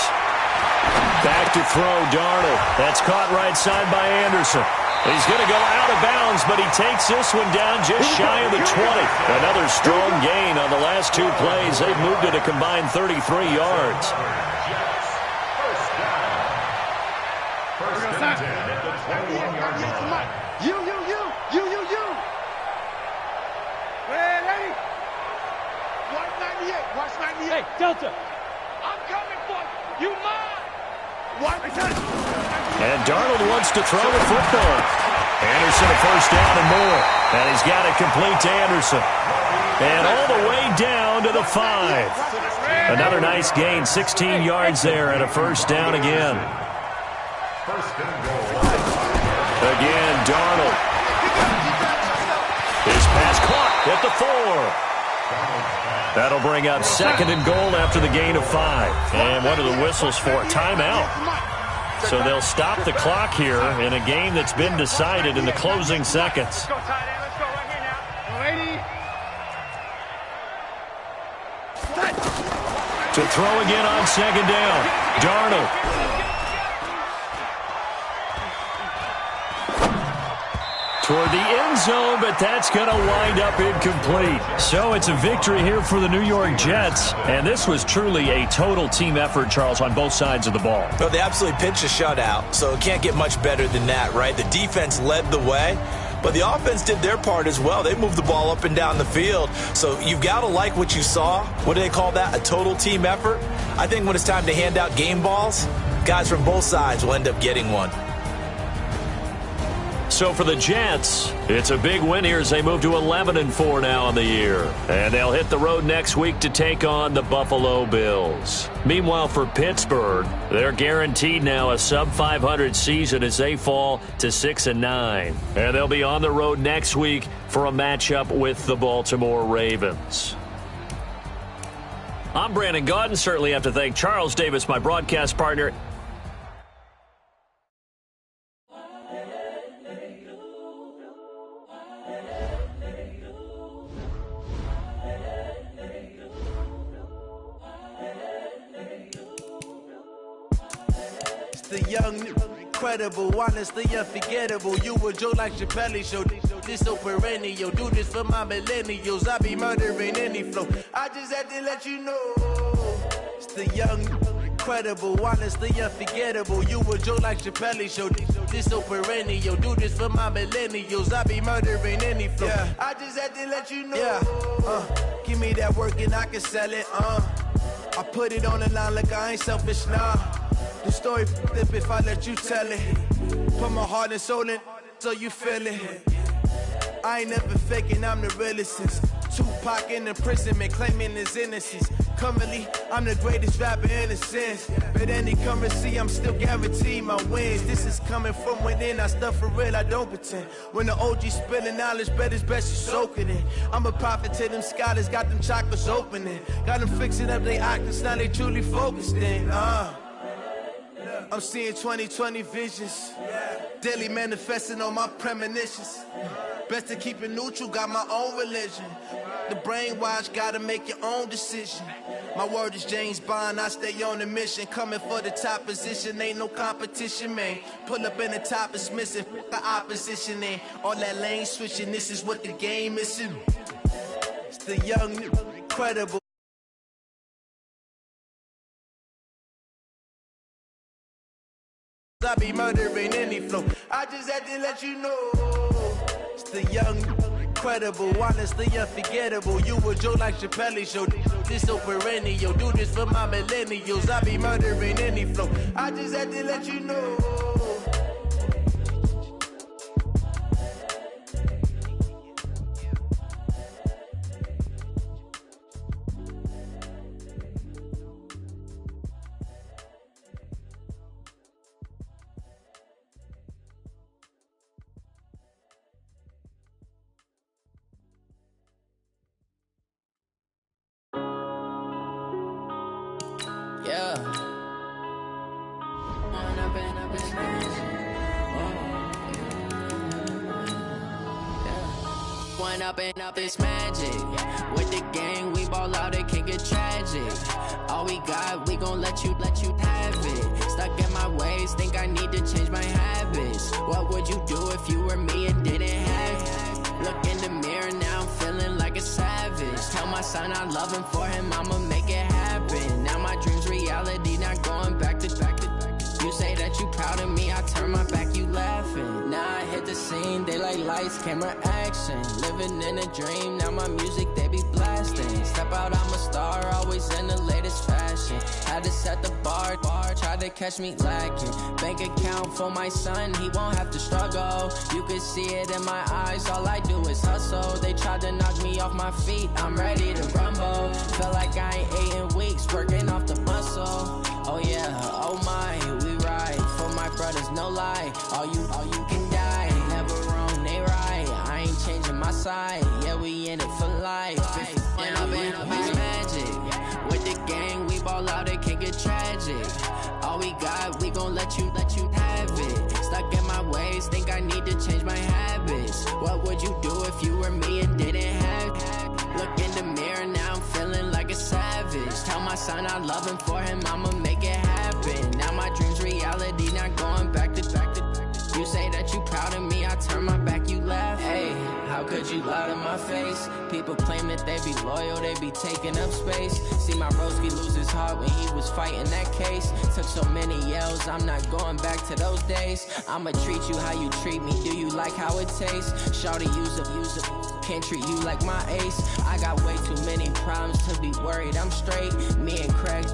Back to throw, Darnold. That's caught right side by Anderson. He's going to go out of bounds, but he takes this one down just shy of the 20. Another strong gain on the last 2 plays. They've moved it a combined 33 yards.
Hey, Delta. I'm coming for you. You mine. What?
And Darnold wants to throw the football. Anderson a first down and more. And he's got it complete to Anderson. And all the way down to the 5. Another nice gain, 16 yards there and a first down again.
First and goal.
Again, Darnold. His pass caught at the 4. That'll bring up second and goal after the gain of 5. And what are the whistles for? Timeout. So they'll stop the clock here in a game that's been decided in the closing seconds.
Let's go, tight end. Let's go right here now. Lady.
To throw again on second down. Darnold. Toward the end zone, but that's going to wind up incomplete. So it's a victory here for the New York Jets. And this was truly a total team effort, Charles, on both sides of the ball.
Well, they absolutely pitched a shutout, so it can't get much better than that, right? The defense led the way, but the offense did their part as well. They moved the ball up and down the field. So you've got to like what you saw. What do they call that? A total team effort? I think when it's time to hand out game balls, guys from both sides will end up getting one.
So for the Jets, it's a big win here as they move to 11-4 now on the year. And they'll hit the road next week to take on the Buffalo Bills. Meanwhile, for Pittsburgh, they're guaranteed now a sub-500 season as they fall to 6-9. And they'll be on the road next week for a matchup with the Baltimore Ravens. I'm Brandon Gaudin. Certainly have to thank Charles Davis, my broadcast partner.
The young, incredible, honestly unforgettable. You a joke like Chappelle Show. This so perennial. Do this for my millennials. I be murdering any flow. I just had to let you know. It's the young, incredible, honestly unforgettable. You a joke like Chappelle Show. This so perennial. Do this for my millennials. I be murdering any flow. Yeah. I just had to let you know. Yeah. Give me that work and I can sell it. I put it on the line like I ain't selfish, nah. The story flip if I let you tell it. Put my heart and soul in so you feel it. I ain't never faking, I'm the realest since Tupac in imprisonment, claiming his innocence. Currently, I'm the greatest rapper in a sense. But any currency, I'm still guaranteed my wins. This is coming from within, I stuff for real, I don't pretend. When the OG spilling knowledge, bet it's best you soak it in. I'm a prophet to them scholars, got them chakras opening. Got them fixing up they octaves, now they truly focused in. I'm seeing 2020 visions. Daily manifesting on my premonitions. Best to keep it neutral, got my own religion. The brainwash, gotta make your own decision. My word is James Bond, I stay on a mission. Coming for the top position, ain't no competition, man. Pull up in the top, it's missing, the opposition in. All that lane switching, this is what the game is. It's the young, incredible. I be murdering any flow. I just had to let you know. It's the young, incredible, honestly unforgettable. You a joke like Chappelle Show. This so perennial. Do this for my millennials. I be murdering any flow. I just had to let you know.
Up this magic. With the gang, we ball out, it can get tragic. All we got, we gon' let you have it. Stuck in my ways, think I need to change my habits. What would you do if you were me and didn't have it? Look in the mirror, now I'm feeling like a savage. Tell my son I love him, for him I'ma make it happen. Now my dream's reality, not going back to. You say that you proud of me, I turn my back, you laughing. Now I hit the scene, they like lights, camera, action. Living in a dream, now my music, they be blasting. Step out, I'm a star, always in the latest fashion. Had to set the bar, tried to catch me lacking. Bank account for my son, he won't have to struggle. You can see it in my eyes, all I do is hustle. They tried to knock me off my feet, I'm ready to rumble. Feel like I ain't ate in weeks, working off the muscle. Oh yeah, oh my, we ride for my brothers, no lie. All you can die, never wrong, they right. I ain't changing my side, yeah, we in it for life. And I've been magic with the gang, we ball out, it can get tragic. All we got, we gon' let you have it. Stuck in my ways, think I need to change my habits. What would you do if you were me and didn't have it? Look in the mirror, now I'm feeling like a savage. Tell my son I love him, for him I'ma make it happen. Now my dream's reality, not going back to. You say that you proud of me, I turn my back, you laugh. Hey, how could you lie to my face? People claim that they be loyal, they be taking up space. See my broski lose his heart when he was fighting that case. Took so many yells, I'm not going back to those days. I'ma treat you how you treat me, do you like how it tastes? Shawty, use up, can't treat you like my ace. I got way too many problems to be worried, I'm straight. Me and Craig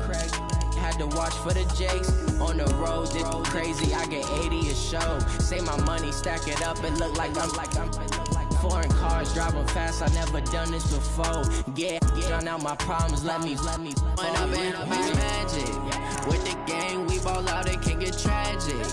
had to watch for the Jakes. On the road, it's crazy, I get 80 a show. Say my money, stack it up, it look like I'm foreign cars, driving fast, I never done this before. Yeah, drown out my problems, let me. When I've been magic, with the gang, we ball out, it can get tragic.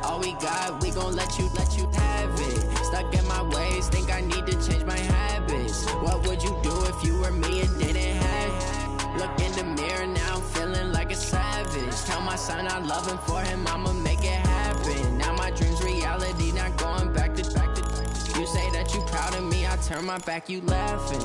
All we got, we gon' let you have it. Stuck in my ways, think I need to change my habits. What would you do if you were me and didn't have it? Look in the mirror, now I'm feeling like a savage. Tell my son I love him, for him I'ma make it happen. Now my dream's reality, not going back to. You say that you proud of me, I turn my back, you laughing.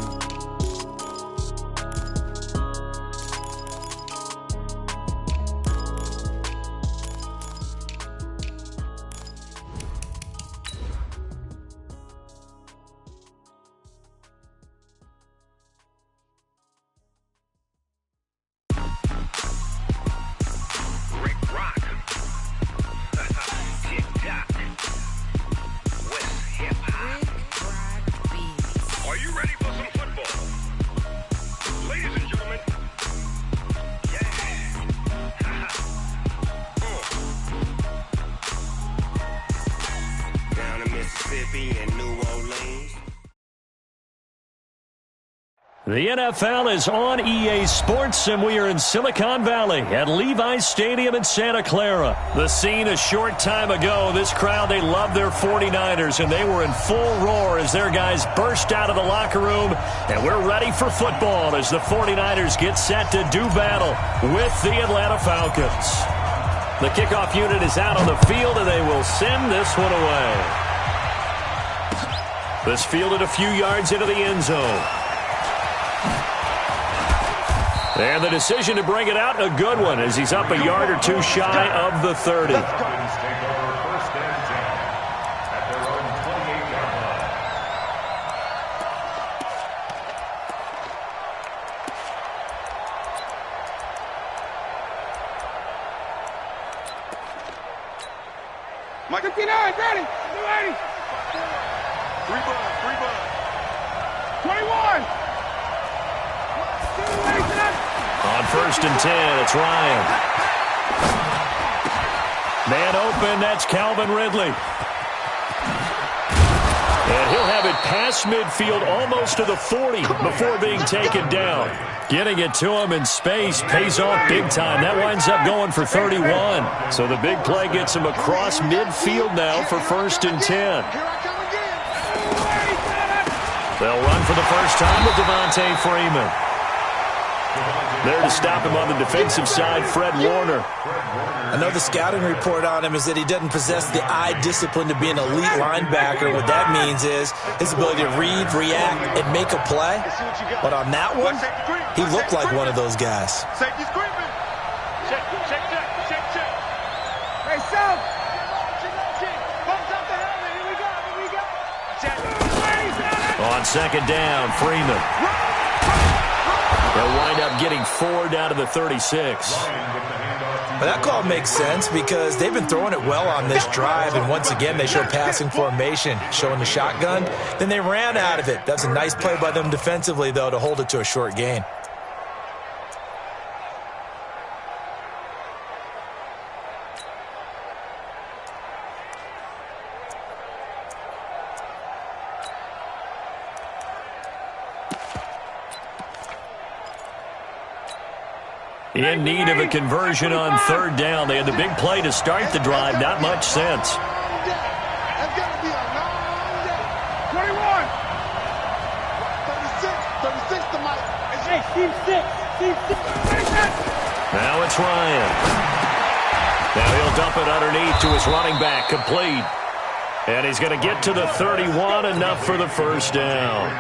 The NFL is on EA Sports, and we are in Silicon Valley at Levi's Stadium in Santa Clara. The scene a short time ago, this crowd, they love their 49ers, and they were in full roar as their guys burst out of the locker room, and we're ready for football as the 49ers get set to do battle with the Atlanta Falcons. The kickoff unit is out on the field, and they will send this one away. This fielded a few yards into the end zone. And the decision to bring it out, a good one, as he's up a yard or two shy of the 30.
Mike 59, ready, 280. 3 bud. 21.
On 1st and 10, it's Ryan. Man open, that's Calvin Ridley. And he'll have it past midfield almost to the 40 before being taken down. Getting it to him in space pays off big time. That winds up going for 31. So the big play gets him across midfield now for 1st and 10. They'll run for the first time with Devontae Freeman. There to stop him on the defensive side, Fred Warner.
I know the scouting report on him is that he doesn't possess the eye discipline to be an elite linebacker. What that means is his ability to read, react, and make a play. But on that one, he looked like one of those guys.
Safety screaming. Check. Hey, Sam. Pumps up the helmet. Here we go. Check.
On 2nd down, Freeman. They'll wind up getting 4 down to the 36.
Well, that call makes sense because they've been throwing it well on this drive, and once again they show passing formation, showing the shotgun. Then they ran out of it. That's a nice play by them defensively, though, to hold it to a short gain.
In need of a conversion on third down. They had the big play to start the drive. Not much sense.
That's going to be a long day. 21. 36 to Mike.
Hey, Steve 6.
Now it's Ryan. Now he'll dump it underneath to his running back. Complete. And he's going to get to the 31. Enough for the first down.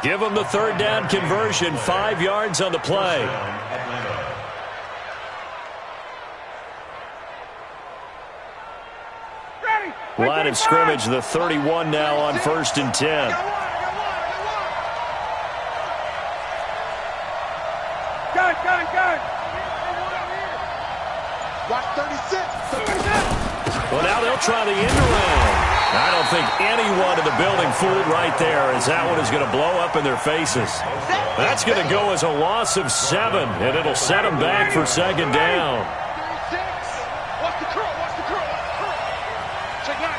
Give him the third down conversion. 5 yards on the play. Line of scrimmage, the 31 now on 1st and 10.
Gun.
Watch 36.
Well, now they'll try the end around. I don't think anyone in the building fooled right there, as that one is going to blow up in their faces. That's going to go as a loss of 7, and it'll set them back for second down.
Watch the curl. Check nine.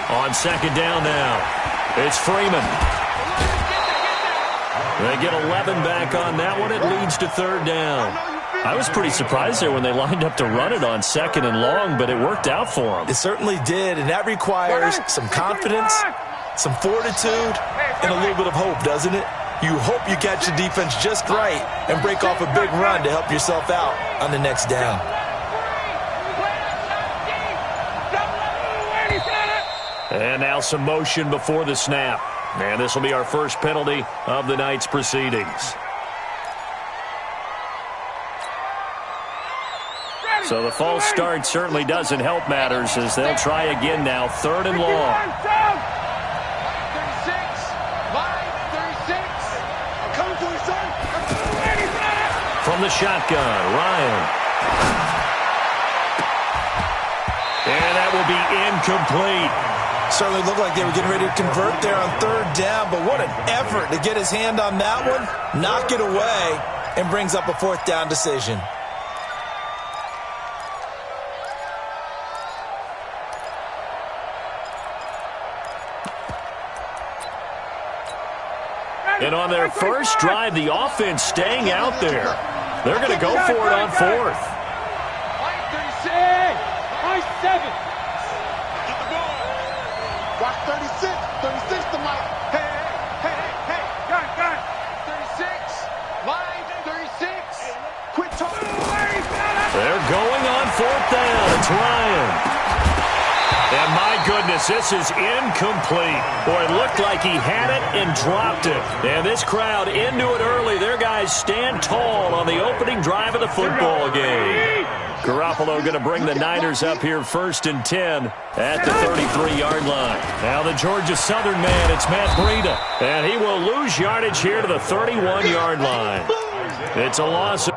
On second down now, it's Freeman. They get 11 back on that one. It leads to third down. I was pretty surprised there when they lined up to run it on second and long, but it worked out for them.
It certainly did, and that requires some confidence, some fortitude, and a little bit of hope, doesn't it? You hope you catch the defense just right and break off a big run to help yourself out on the next down.
And now some motion before the snap. And this will be our first penalty of the night's proceedings. So the false start certainly doesn't help matters as they'll try again now. 3rd and long.
36. Coming to his son.
From the shotgun, Ryan. And that will be incomplete.
Certainly looked like they were getting ready to convert there on 3rd down, but what an effort to get his hand on that one, knock it away, and brings up a 4th down decision.
And on their first drive, the offense staying out there. They're going to go for it on 4th.
7.
Watch 36 to Mike.
Hey. Gun.
36. Line 36. Quit talking.
They're going on 4th down. It's Ryan. And my goodness, this is incomplete. Boy, it looked like he had it and dropped it. And this crowd into it early. Their guys stand tall on the opening drive of the football game. Garoppolo going to bring the Niners up here 1st and 10 at the 33-yard line. Now the Georgia Southern man, it's Matt Breida. And he will lose yardage here to the 31-yard line. It's a loss.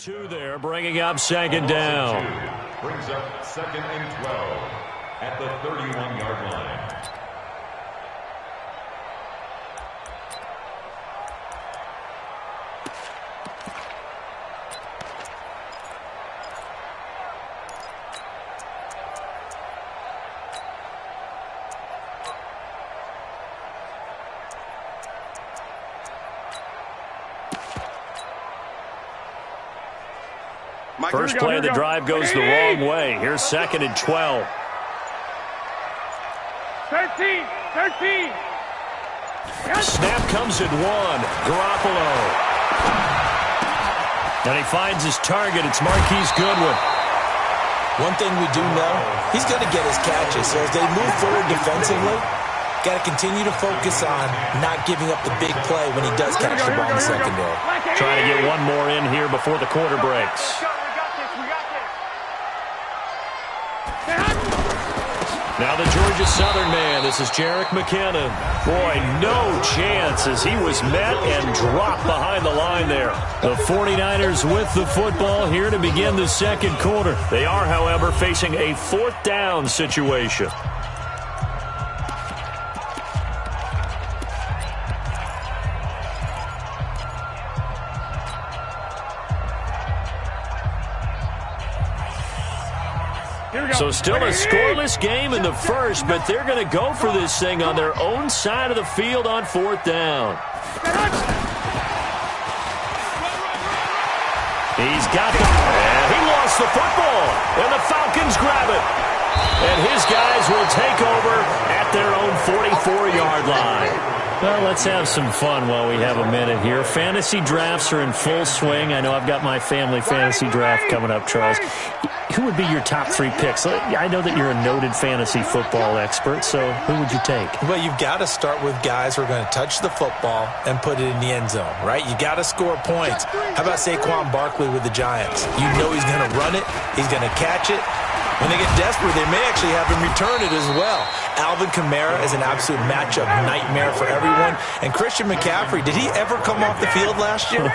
2 there, bringing up second down.
Brings up 2nd and 12 at the 31-yard line.
First play of the drive goes the wrong way. Here's 2nd and 12.
13.
Snap comes at 1. Garoppolo. And he finds his target. It's Marquise Goodwin.
One thing we do know, he's going to get his catches. So as they move forward defensively, got to continue to focus on not giving up the big play when he does catch the ball in the secondary.
Trying to get one more in here before the quarter breaks. Now the Georgia Southern man. This is Jerick McKinnon. Boy, no chance as he was met and dropped behind the line there. The 49ers with the football here to begin the second quarter. They are, however, facing a 4th down situation. So still a scoreless game in the first, but they're going to go for this thing on their own side of the field on 4th down. He's got the... And he lost the football, and the Falcons grab it. And his guys will take over at their own 44-yard line. Well, let's have some fun while we have a minute here. Fantasy drafts are in full swing. I know I've got my family fantasy draft coming up, Charles. Who would be your top 3 picks? I know that you're a noted fantasy football expert, so who would you take?
Well, you've got to start with guys who are going to touch the football and put it in the end zone, right? You got to score points. How about Saquon Barkley with the Giants? You know he's going to run it. He's going to catch it. When they get desperate, they may actually have him return it as well. Alvin Kamara is an absolute matchup nightmare for everyone. And Christian McCaffrey, did he ever come off the field last year?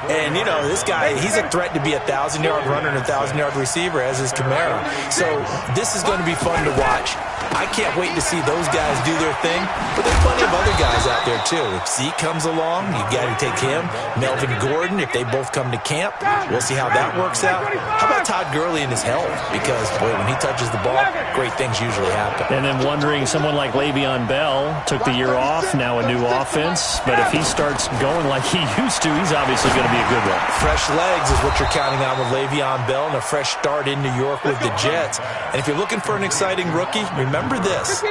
And, you know, this guy, he's a threat to be a 1,000-yard runner and a 1,000-yard receiver, as is Kamara. So this is going to be fun to watch. I can't wait to see those guys do their thing. But there's plenty of other guys out there, too. If Zeke comes along, you got to take him. Melvin Gordon, if they both come to camp, we'll see how that works out. How about Todd Gurley and his health? Because, boy, when he touches the ball, great things usually happen.
And then wondering, someone like Le'Veon Bell took the year off, now a new offense. But if he starts going like he used to, he's obviously going to be a good one.
Fresh legs is what you're counting on with Le'Veon Bell and a fresh start in New York with the Jets. And if you're looking for an exciting rookie, remember this.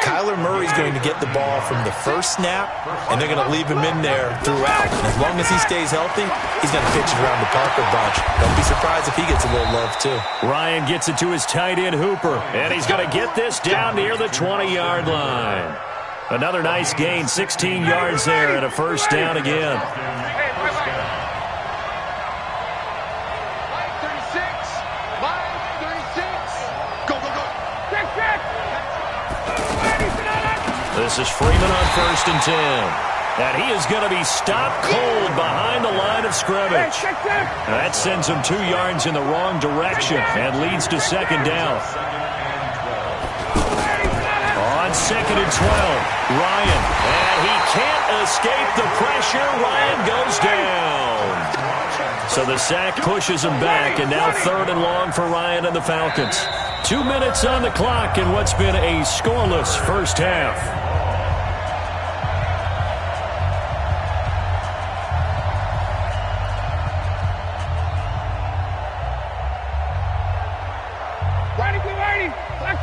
Kyler Murray's going to get the ball from the first snap, and they're going to leave him in there throughout. And as long as he stays healthy, he's going to pitch it around the Parker bunch. Don't be surprised if he gets a little love, too.
Ryan gets it to his tight end, Hooper, and he's going to get this down near the 20-yard line. Another nice gain, 16 yards there, and a first down again. This is Freeman on 1st and 10. And he is going to be stopped cold behind the line of scrimmage. That sends him 2 yards in the wrong direction and leads to 2nd down. On 2nd and 12, Ryan. And he can't escape the pressure. Ryan goes down. So the sack pushes him back, and now 3rd and long for Ryan and the Falcons. 2 minutes on the clock in what's been a scoreless first half.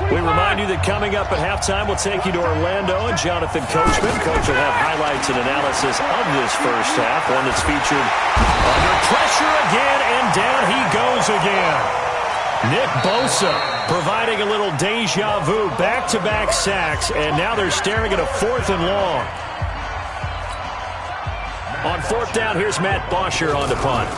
We remind you that coming up at halftime, we'll take you to Orlando and Jonathan Coachman. Coach will have highlights and analysis of this first half, one that's featured under pressure again, and down he goes again. Nick Bosa providing a little deja vu, back-to-back sacks, and now they're staring at a 4th and long. On 4th down, here's Matt Bosher on the punt.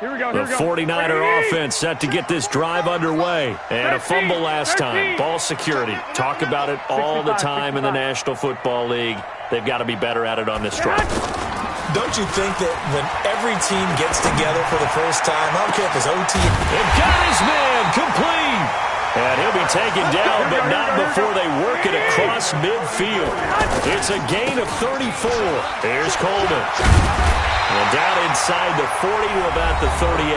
The 49er offense set to get this drive underway. And a fumble last time. Ball security. Talk about it all the time in the National Football League. They've got to be better at it on this drive.
Don't you think that when every team gets together for the first time, I don't care if it's OT.
And got his man complete. And he'll be taken down, but not before they work it across midfield. It's a gain of 34. Here's Coleman. And down inside the 40 to about the 38.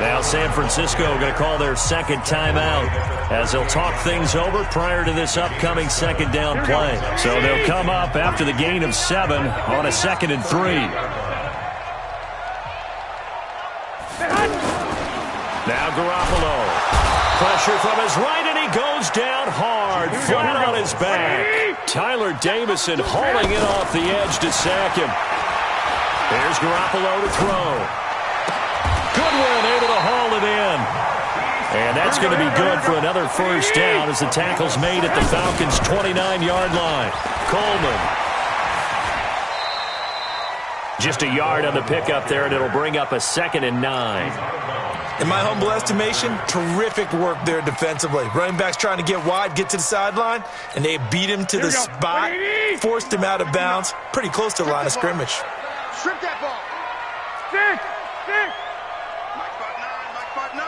Now San Francisco going to call their second timeout as they'll talk things over prior to this upcoming second down play. So they'll come up after the gain of 7 on a 2nd and 3. Now Garoppolo. Pressure from his right, and he goes down hard, flat on his back. Tyler Davison hauling it off the edge to sack him. Here's Garoppolo to throw. Goodwin able to haul it in. And that's going to be good for another first down as the tackle's made at the Falcons' 29-yard line. Coleman. Just a yard on the pickup there, and it'll bring up a 2nd and 9.
In my humble estimation, terrific work there defensively. Running backs trying to get wide, get to the sideline, and they beat him to the spot, forced him out of bounds, pretty close to the line of scrimmage.
Strip that ball. Stick. Mike 5'9".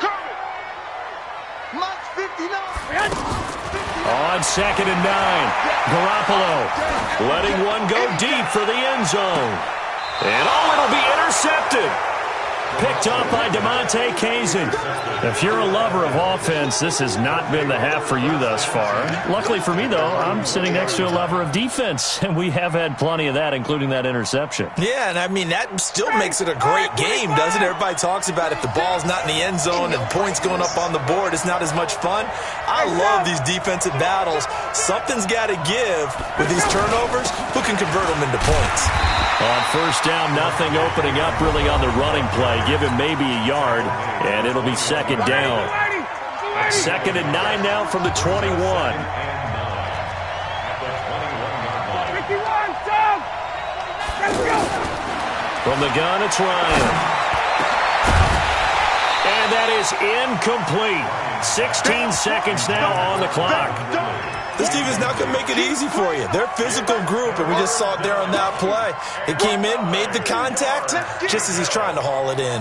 Cover. Mike 59.
On 2nd and 9, Garoppolo letting one go deep for the end zone. And it'll be intercepted. Picked off by DeMonte Kazin. If you're a lover of offense, this has not been the half for you thus far. Luckily for me, though, I'm sitting next to a lover of defense, and we have had plenty of that, including that interception.
Yeah, and I mean, that still makes it a great game, doesn't it? Everybody talks about if the ball's not in the end zone and points going up on the board, it's not as much fun. I love these defensive battles. Something's got to give with these turnovers. Who can convert them into points?
On first down, nothing opening up really on the running play. Give him maybe a yard, and it'll be 2nd down. 2nd and 9 now from the 21.
51, Tom! Let's go!
From the gun, it's Ryan. And that is incomplete. 16 seconds now on the clock.
This team is not going to make it easy for you. They're a physical group, and we just saw it there on that play. It came in, made the contact, just as he's trying to haul it in.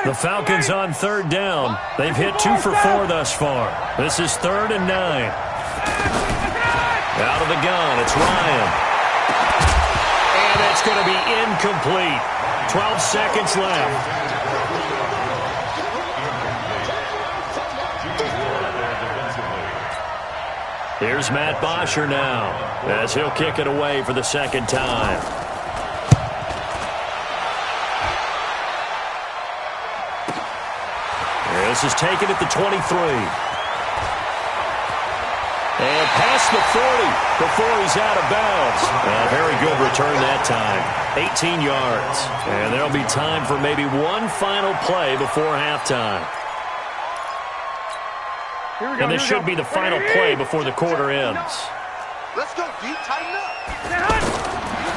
The Falcons on 3rd down. They've hit 2 for 4 thus far. This is 3rd and 9. Out of the gun, it's Ryan. And it's going to be incomplete. 12 seconds left. Here's Matt Bosher now as he'll kick it away for the 2nd time. This is taken at the 23. And past the 40 before he's out of bounds. A very good return that time. 18 yards. And there'll be time for maybe one final play before halftime. And this should be the final play before the quarter ends.
Let's go, D. Tighten up.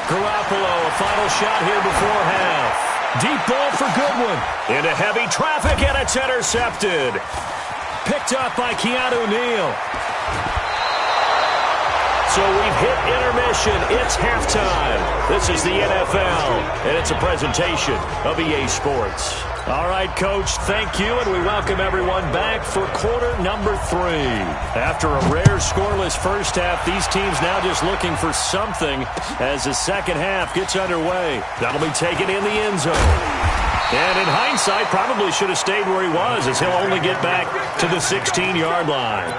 Garoppolo, a final shot here before half. Deep ball for Goodwin. Into heavy traffic, and it's intercepted. Picked up by Keanu Neal. So we've hit intermission. It's halftime. This is the NFL, and it's a presentation of EA Sports. All right, Coach, thank you, and we welcome everyone back for quarter number 3. After a rare scoreless first half, these teams now just looking for something as the second half gets underway. That'll be taken in the end zone. And in hindsight, probably should have stayed where he was, as he'll only get back to the 16-yard line.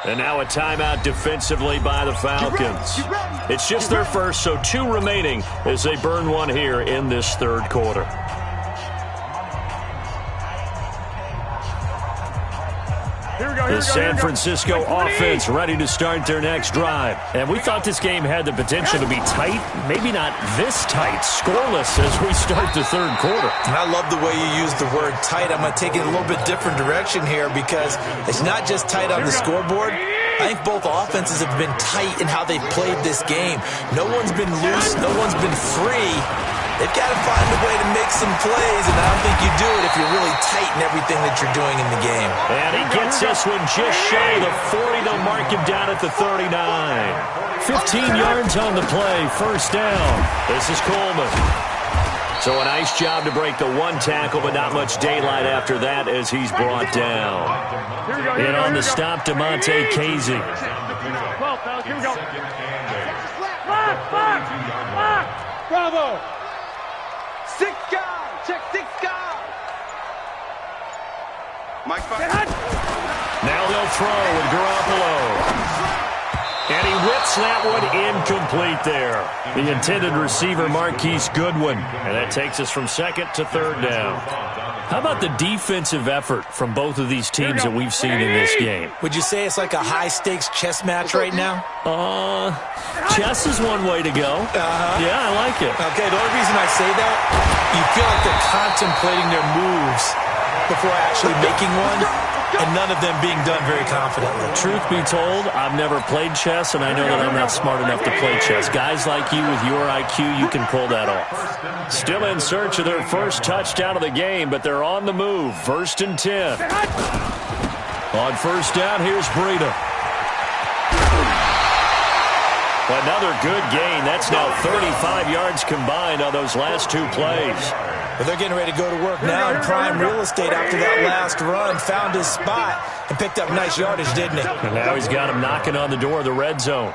And now a timeout defensively by the Falcons. It's just their first, so 2 remaining as they burn one here in this 3rd quarter.
Here we go.
The San Francisco offense ready to start their next drive. And we thought this game had the potential to be tight, maybe not this tight, scoreless as we start the third quarter.
And I love the way you use the word tight. I'm going to take it a little bit different direction here because it's not just tight on the scoreboard. I think both offenses have been tight in how they've played this game. No one's been loose. No one's been free. They've got to find a way to make some plays, and I don't think you do it if you're really tight in everything that you're doing in the game.
And he gets this one just shy of the 40. They'll mark him down at the 39. 15 yards on the play, first down. This is Coleman. So a nice job to break the one tackle, but not much daylight after that as he's brought down. And on the stop, DeMonte Casey.
Bravo! 6 guys! Check 6 guys! Mike,
now they'll throw with Garoppolo. And he whips that one incomplete there. The intended receiver, Marquise Goodwin. And that takes us from second to third down. How about the defensive effort from both of these teams that we've seen in this game?
Would you say it's like a high-stakes chess match right now?
Chess is one way to go. Yeah, I like it.
Okay, the only reason I say that, you feel like they're contemplating their moves before actually making one, and none of them being done very confidently.
Truth be told, I've never played chess, and I know that I'm not smart enough to play chess. Guys like you with your IQ, you can pull that off. Still in search of their first touchdown of the game, but they're on the move. First and 10. On first down, here's Breida. Another good gain. That's now 35 yards combined on those last 2 plays.
But they're getting ready to go to work now in prime real estate after that last run. Found his spot and picked up nice yardage, didn't he?
And now he's got him knocking on the door of the red zone.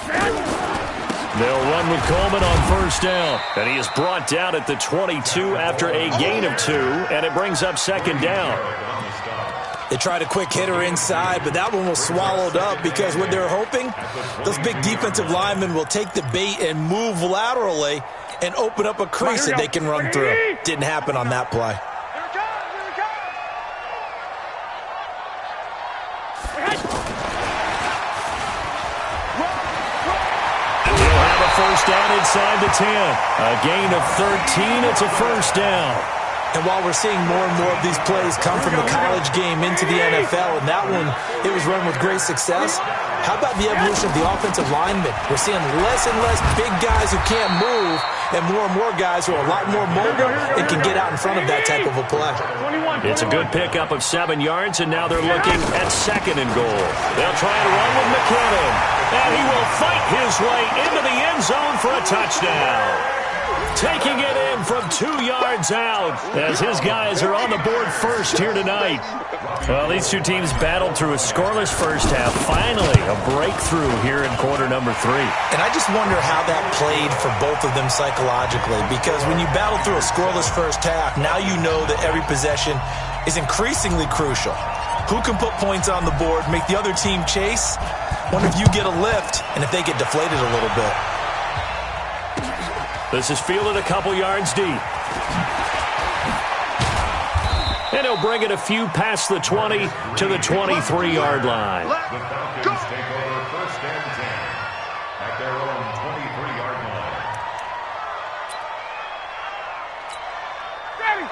They'll run with Coleman on first down. And he is brought down at the 22 after a gain of 2, and it brings up second down.
They tried a quick hitter inside, but that one was swallowed up because what they're hoping, those big defensive linemen will take the bait and move laterally and open up a crease that they can run through. Didn't happen on that play.
He'll have a first down inside the 10. A gain of 13. It's a first down.
And while we're seeing more and more of these plays come from the college game into the NFL, and that one, it was run with great success, how about the evolution of the offensive linemen? We're seeing less and less big guys who can't move, and more guys who are a lot more mobile and can get out in front of that type of a play.
It's a good pickup of 7 yards, and now they're looking at second and goal. They'll try and run with McKinnon, and he will fight his way into the end zone for a touchdown. Taking it in from 2 yards out as his guys are on the board first here tonight. Well, these two teams battled through a scoreless first half. Finally, a breakthrough here in quarter number 3.
And I just wonder how that played for both of them psychologically, because when you battle through a scoreless first half, now you know that every possession is increasingly crucial. Who can put points on the board, make the other team chase? Wonder if you get a lift and if they get deflated a little bit.
This is fielded a couple yards deep. And he'll bring it a few past the 20 to the 23-yard line.
The Falcons take over first and 10 at their own 23-yard line.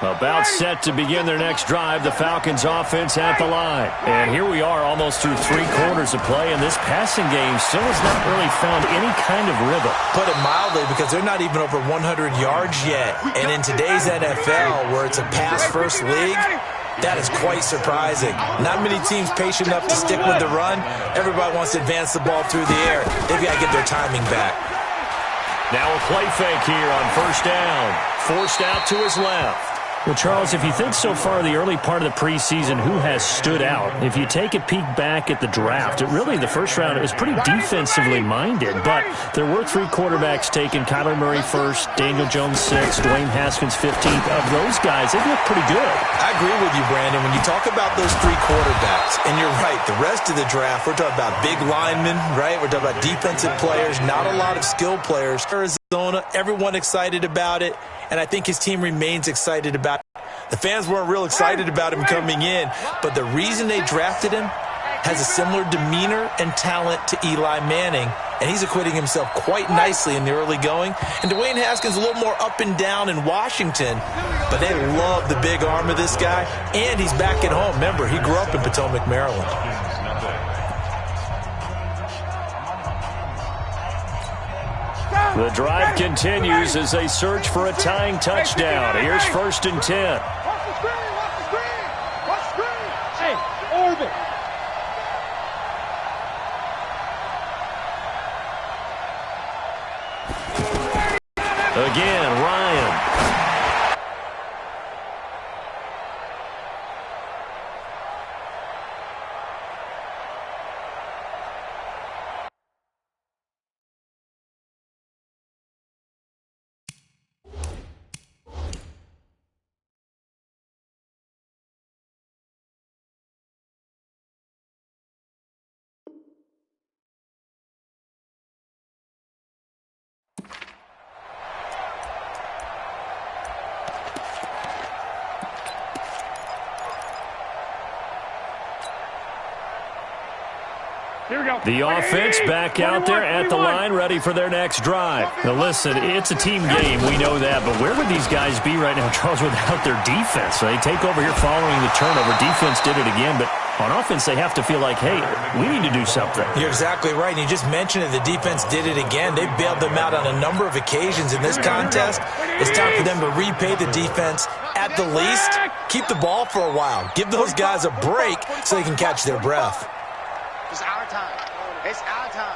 About set to begin their next drive, the Falcons offense at the line. And here we are almost through 3 quarters of play, and this passing game still has not really found any kind of rhythm.
Put it mildly, because they're not even over 100 yards yet. And in today's NFL, where it's a pass-first league, that is quite surprising. Not many teams patient enough to stick with the run. Everybody wants to advance the ball through the air. They've got to get their timing back.
Now a play fake here on first down. Forced out to his left. Well, Charles, if you think so far the early part of the preseason, who has stood out? If you take a peek back at the draft, the first round, it was pretty defensively minded, but there were 3 quarterbacks taken. Kyler Murray first, Daniel Jones 6th, Dwayne Haskins 15th. Of those guys, they look pretty good.
I agree with you, Brandon. When you talk about those 3 quarterbacks, and you're right, the rest of the draft, we're talking about big linemen, right? We're talking about defensive players, not a lot of skill players. Arizona, everyone excited about it. And I think his team remains excited about it. The fans weren't real excited about him coming in, but the reason they drafted him has a similar demeanor and talent to Eli Manning, and he's acquitting himself quite nicely in the early going. And Dwayne Haskins a little more up and down in Washington, but they love the big arm of this guy, and he's back at home. Remember, he grew up in Potomac, Maryland.
The drive continues as they search for a tying touchdown. Here's 1st and 10.
Watch the screen! Watch the screen! Watch the screen! Hey, orbit!
Again, Ryan. The offense back out there at the line, ready for their next drive. Now, listen, it's a team game. We know that. But where would these guys be right now, Charles, without their defense? They take over here following the turnover. Defense did it again. But on offense, they have to feel like, hey, we need to do something.
You're exactly right. And you just mentioned it. The defense did it again. They bailed them out on a number of occasions in this contest. It's time for them to repay the defense. At the least, keep the ball for a while. Give those guys a break so they can catch their breath.
It's our time. It's our time.